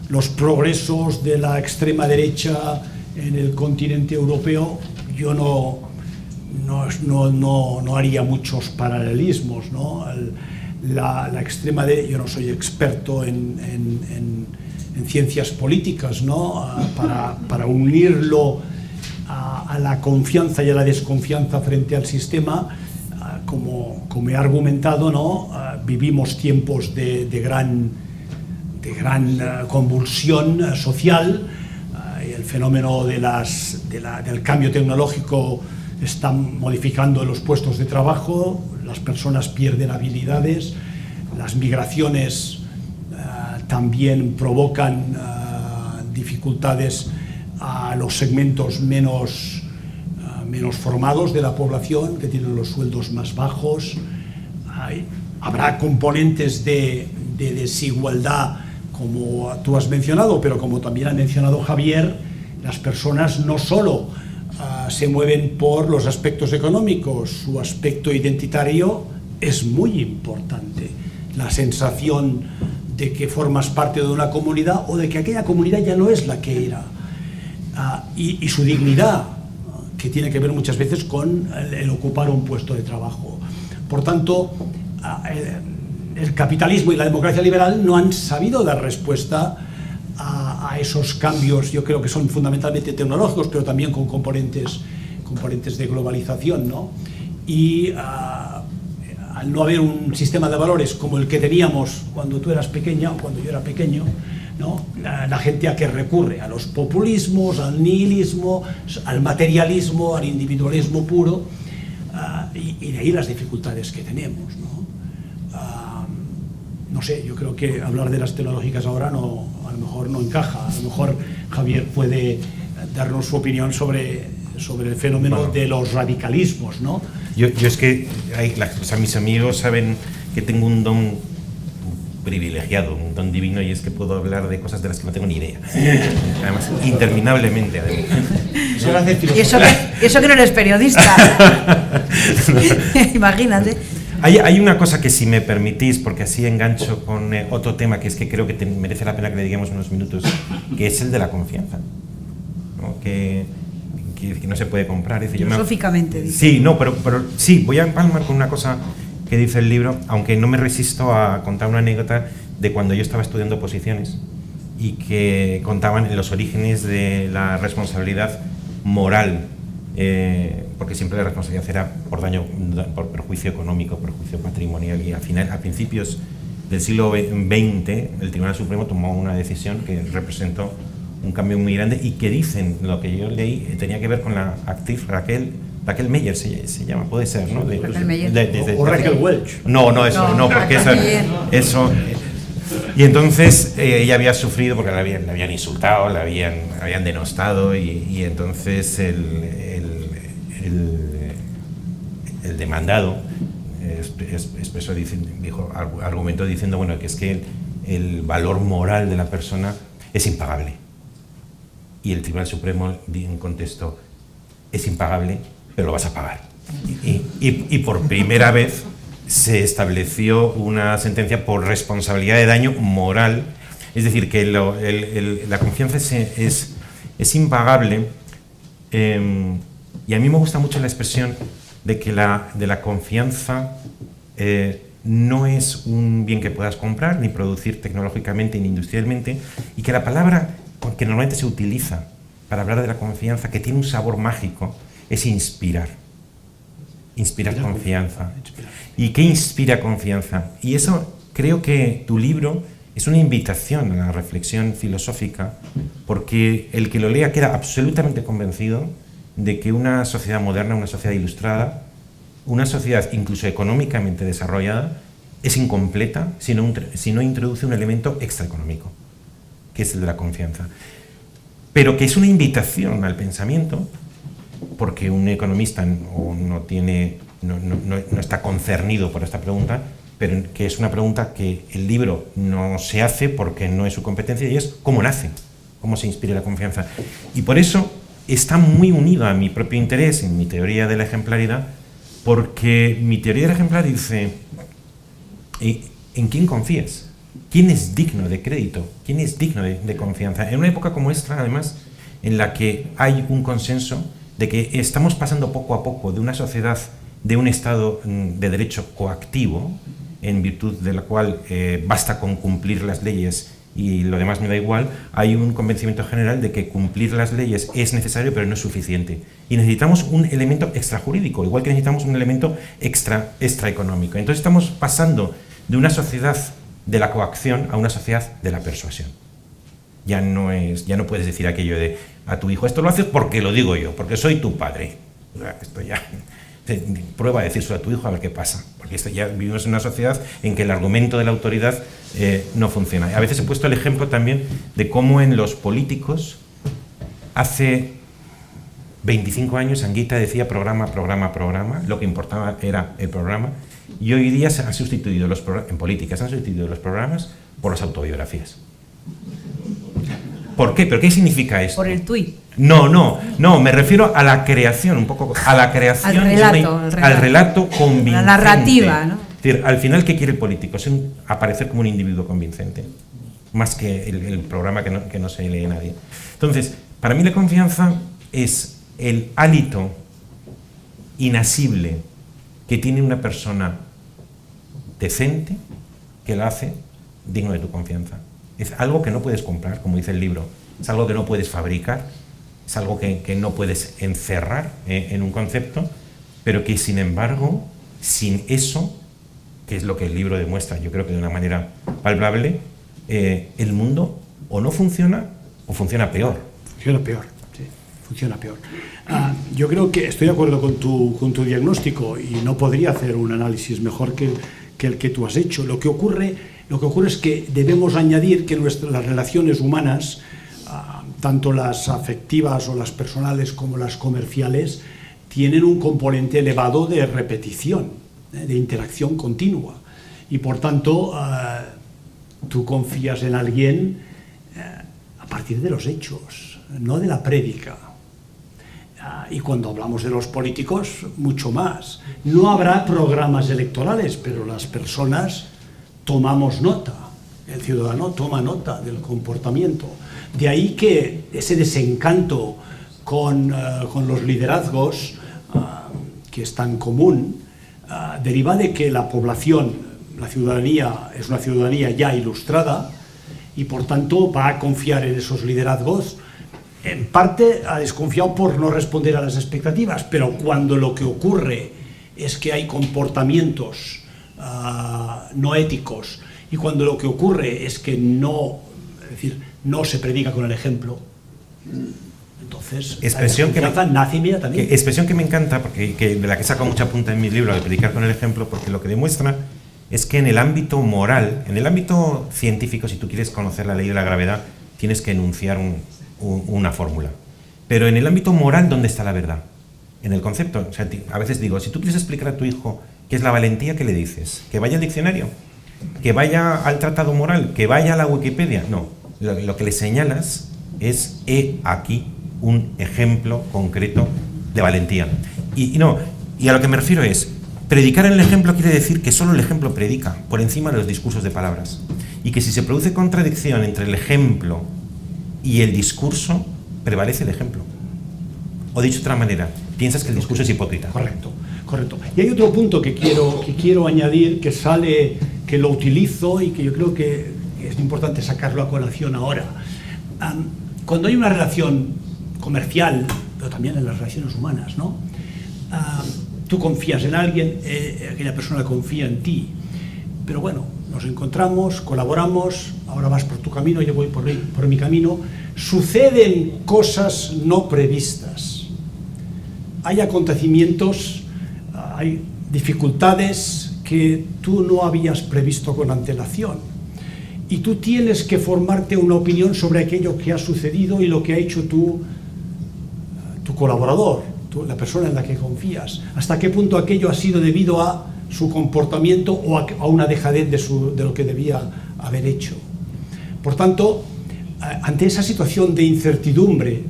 los progresos de la extrema derecha en el continente europeo? Yo no haría muchos paralelismos, ¿no? La extrema derecha, yo no soy experto en ciencias políticas, ¿no? Para unirlo a la confianza y a la desconfianza frente al sistema, como como he argumentado, ¿no? Vivimos tiempos de gran convulsión social. El fenómeno del cambio tecnológico está modificando los puestos de trabajo, las personas pierden habilidades, las migraciones también provocan dificultades a los segmentos menos formados de la población, que tienen los sueldos más bajos. Habrá componentes de desigualdad, como tú has mencionado, pero como también ha mencionado Javier, las personas no solo se mueven por los aspectos económicos, su aspecto identitario es muy importante. La sensación de que formas parte de una comunidad o de que aquella comunidad ya no es la que era. Y su dignidad, que tiene que ver muchas veces con el ocupar un puesto de trabajo. Por tanto, el capitalismo y la democracia liberal no han sabido dar respuesta a esos cambios, yo creo que son fundamentalmente tecnológicos, pero también con componentes de globalización, ¿no? Y al no haber un sistema de valores como el que teníamos cuando tú eras pequeña o cuando yo era pequeño, ¿no? La gente a qué recurre, a los populismos, al nihilismo, al materialismo, al individualismo puro, y de ahí las dificultades que tenemos, ¿no? No sé, yo creo que hablar de las tecnológicas ahora a lo mejor no encaja. A lo mejor Javier puede darnos su opinión sobre el fenómeno de los radicalismos, ¿no? Yo es que mis amigos saben que tengo un don privilegiado, un don divino, y es que puedo hablar de cosas de las que no tengo ni idea. Además, interminablemente, además. Y eso que no eres periodista. Imagínate. Hay una cosa que, si me permitís, porque así engancho con otro tema que es que creo que merece la pena que le digamos unos minutos, que es el de la confianza, ¿no? Que no se puede comprar. Filosóficamente. Sí, no, pero sí, voy a empalmar con una cosa que dice el libro, aunque no me resisto a contar una anécdota de cuando yo estaba estudiando oposiciones y que contaban los orígenes de la responsabilidad moral, porque siempre la responsabilidad era por perjuicio económico, perjuicio patrimonial, y al final, a principios del siglo XX, el Tribunal Supremo tomó una decisión que representó un cambio muy grande y que dicen, lo que yo leí, tenía que ver con la actriz Raquel Meyer, se llama, puede ser, ¿no? Raquel Meyer. O Raquel Welch. No, porque eso. Y entonces ella había sufrido porque la habían insultado, la habían denostado, y entonces el demandado argumentó diciendo, bueno, que es que el valor moral de la persona es impagable. Y el Tribunal Supremo contestó, es impagable, pero lo vas a pagar. Y por primera vez se estableció una sentencia por responsabilidad de daño moral, es decir, que la confianza es impagable, y a mí me gusta mucho la expresión de que la confianza no es un bien que puedas comprar ni producir tecnológicamente ni industrialmente, y que la palabra que normalmente se utiliza para hablar de la confianza, que tiene un sabor mágico, es inspirar confianza. ¿Y qué inspira confianza? Y eso, creo que tu libro es una invitación a la reflexión filosófica, porque el que lo lea queda absolutamente convencido de que una sociedad moderna, una sociedad ilustrada, una sociedad incluso económicamente desarrollada, es incompleta si no introduce un elemento extraeconómico, que es el de la confianza. Pero que es una invitación al pensamiento, porque un economista no está concernido por esta pregunta, pero que es una pregunta que el libro no se hace porque no es su competencia, y es cómo nace, cómo se inspira la confianza. Y por eso está muy unido a mi propio interés en mi teoría de la ejemplaridad, porque mi teoría de la ejemplaridad dice, ¿en quién confías? ¿Quién es digno de crédito? ¿Quién es digno de confianza? En una época como esta, además, en la que hay un consenso de que estamos pasando poco a poco de una sociedad, de un Estado de derecho coactivo, en virtud de la cual basta con cumplir las leyes y lo demás me da igual, hay un convencimiento general de que cumplir las leyes es necesario pero no es suficiente. Y necesitamos un elemento extrajurídico, igual que necesitamos un elemento extraeconómico. Entonces estamos pasando de una sociedad de la coacción a una sociedad de la persuasión. Ya no puedes decir aquello de a tu hijo, esto lo haces porque lo digo yo, porque soy tu padre. Esto ya... Prueba a decírselo a tu hijo a ver qué pasa, porque ya vivimos en una sociedad en que el argumento de la autoridad no funciona. A veces he puesto el ejemplo también de cómo en los políticos hace 25 años Anguita decía programa, lo que importaba era el programa, y hoy día se han sustituido en política se han sustituido los programas por las autobiografías. ¿Por qué? ¿Pero qué significa esto? Por el tuit. No, me refiero a la creación, un poco a la creación, al relato convincente. La narrativa, ¿no? Es decir, al final, ¿qué quiere el político? Es aparecer como un individuo convincente, más que el programa que no se lee nadie. Entonces, para mí la confianza es el hálito inasible que tiene una persona decente que la hace digno de tu confianza. Es algo que no puedes comprar, como dice el libro, es algo que no puedes fabricar, es algo que no puedes encerrar en un concepto, pero que sin embargo, sin eso, que es lo que el libro demuestra, yo creo que de una manera palpable, el mundo o no funciona o funciona peor. Funciona peor, sí, funciona peor. Yo creo que estoy de acuerdo con tu diagnóstico y no podría hacer un análisis mejor que el que tú has hecho. Lo que ocurre es que debemos añadir que las relaciones humanas, tanto las afectivas o las personales como las comerciales, tienen un componente elevado de repetición, de interacción continua. Y por tanto, tú confías en alguien a partir de los hechos, no de la prédica. Y cuando hablamos de los políticos, mucho más. No habrá programas electorales, pero las personas tomamos nota. El ciudadano toma nota del comportamiento. De ahí que ese desencanto con los liderazgos, que es tan común, deriva de que la población, la ciudadanía, es una ciudadanía ya ilustrada y por tanto va a confiar en esos liderazgos. En parte ha desconfiado por no responder a las expectativas, pero cuando lo que ocurre es que hay comportamientos no éticos y cuando lo que ocurre es que no se predica con el ejemplo, entonces expresión la confianza nace inmediatamente. Expresión que me encanta, porque de la que saco mucha punta en mi libro, de predicar con el ejemplo, porque lo que demuestra es que en el ámbito moral, en el ámbito científico, si tú quieres conocer la ley de la gravedad, tienes que enunciar una fórmula. Pero en el ámbito moral, ¿dónde está la verdad? En el concepto. O sea, a veces digo, si tú quieres explicar a tu hijo qué es la valentía, ¿qué le dices? ¿Que vaya al diccionario? ¿Que vaya al tratado moral? ¿Que vaya a la Wikipedia? No. Lo que le señalas es, aquí un ejemplo concreto de valentía. Y a lo que me refiero es, predicar en el ejemplo quiere decir que solo el ejemplo predica, por encima de los discursos de palabras. Y que si se produce contradicción entre el ejemplo y el discurso, prevalece el ejemplo. O dicho de otra manera, piensas que el discurso es hipócrita. Correcto. Y hay otro punto que quiero añadir, que lo utilizo y que yo creo que es importante sacarlo a colación ahora. Cuando hay una relación comercial, pero también en las relaciones humanas, ¿no? Tú confías en alguien, aquella persona confía en ti, pero bueno, nos encontramos, colaboramos, ahora vas por tu camino, yo voy por mi camino, suceden cosas no previstas, hay acontecimientos, hay dificultades que tú no habías previsto con antelación y tú tienes que formarte una opinión sobre aquello que ha sucedido y lo que ha hecho tu colaborador, la persona en la que confías, hasta qué punto aquello ha sido debido a su comportamiento o a una dejadez de lo que debía haber hecho. Por tanto, ante esa situación de incertidumbre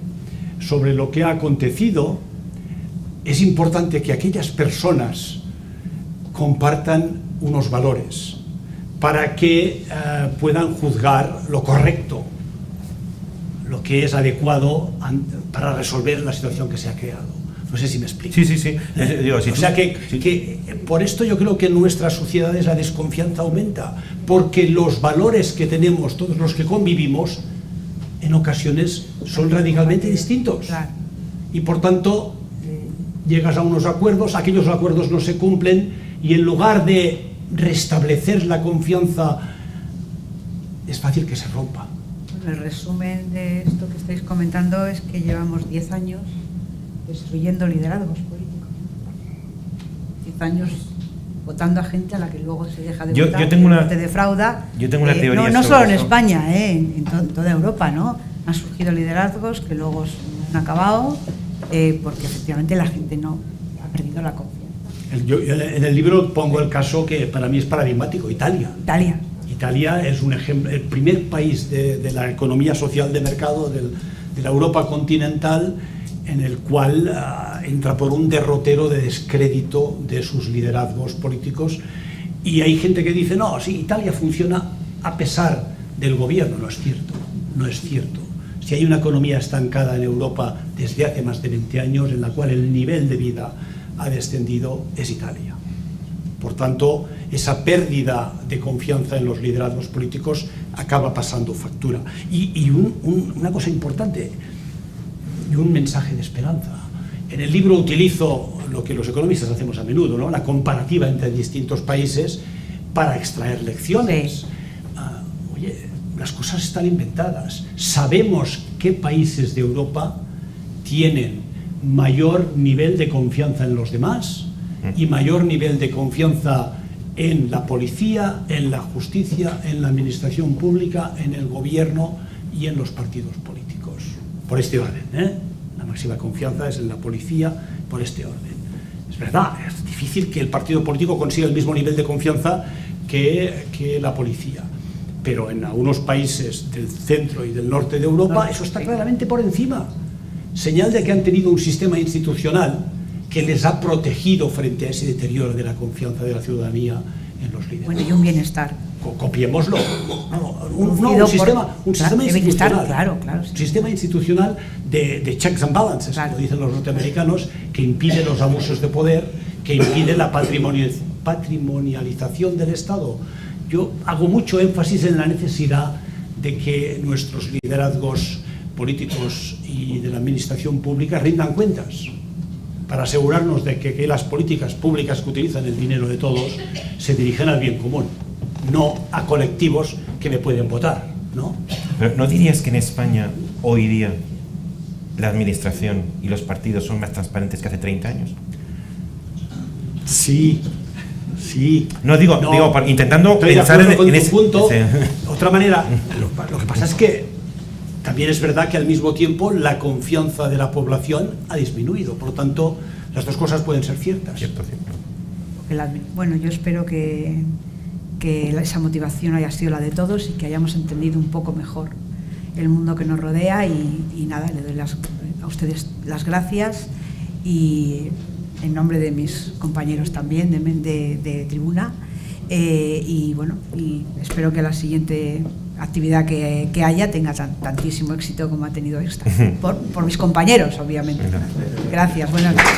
sobre lo que ha acontecido, es importante que aquellas personas compartan unos valores para que puedan juzgar lo correcto, lo que es adecuado para resolver la situación que se ha creado. No sé si me explico. Sí. Digo, O sea que por esto yo creo que en nuestras sociedades la desconfianza aumenta, porque los valores que tenemos todos los que convivimos en ocasiones son radicalmente distintos. Claro. Y por tanto llegas a unos acuerdos, aquellos acuerdos no se cumplen y en lugar de restablecer la confianza es fácil que se rompa. El resumen de esto que estáis comentando es que llevamos 10 años destruyendo liderazgos políticos. 10 años votando a gente a la que luego se deja de votar, te defrauda. Yo tengo una teoría no sobre solo en eso. España, en toda Europa, ¿no? Han surgido liderazgos que luego se han acabado porque efectivamente la gente no ha perdido la confianza. Yo en el libro pongo el caso que para mí es paradigmático, Italia. Italia es un ejemplo, el primer país de la economía social de mercado de la Europa continental en el cual entra por un derrotero de descrédito de sus liderazgos políticos, y hay gente que dice, no, sí, Italia funciona a pesar del gobierno. No es cierto. Si hay una economía estancada en Europa desde hace más de 20 años en la cual el nivel de vida ha descendido, es Italia. Por tanto, esa pérdida de confianza en los liderazgos políticos acaba pasando factura. Y una cosa importante, y un mensaje de esperanza. En el libro utilizo lo que los economistas hacemos a menudo, ¿no? La comparativa entre distintos países para extraer lecciones. Sí. Oye, las cosas están inventadas. Sabemos qué países de Europa tienen mayor nivel de confianza en los demás y mayor nivel de confianza en la policía, en la justicia, en la administración pública, en el gobierno y en los partidos políticos. Por este orden, La máxima confianza es en la policía, por este orden. Es verdad, es difícil que el partido político consiga el mismo nivel de confianza que la policía, pero en algunos países del centro y del norte de Europa eso está claramente por encima. Señal de que han tenido un sistema institucional que les ha protegido frente a ese deterioro de la confianza de la ciudadanía en los líderes. Bueno, y un bienestar. Copiémoslo. Un sistema institucional. Claro, sí. Un sistema institucional de checks and balances, claro, como dicen los norteamericanos, que impide los abusos de poder, que impide la patrimonialización del Estado. Yo hago mucho énfasis en la necesidad de que nuestros liderazgos políticos y de la administración pública rindan cuentas, para asegurarnos de que las políticas públicas que utilizan el dinero de todos se dirigen al bien común, no a colectivos que me pueden votar, ¿no? Pero ¿no dirías que en España hoy día la administración y los partidos son más transparentes que hace 30 años? Sí. No digo intentando pensar en ese punto. Sí. Otra manera, lo que pasa es que también es verdad que al mismo tiempo la confianza de la población ha disminuido. Por lo tanto, las dos cosas pueden ser ciertas. Cierto. Bueno, yo espero que esa motivación haya sido la de todos y que hayamos entendido un poco mejor el mundo que nos rodea y nada, le doy a ustedes las gracias y en nombre de mis compañeros también de tribuna y bueno, y espero que la siguiente actividad que haya tenga tantísimo éxito como ha tenido esta, por mis compañeros, obviamente. Gracias, buenas noches.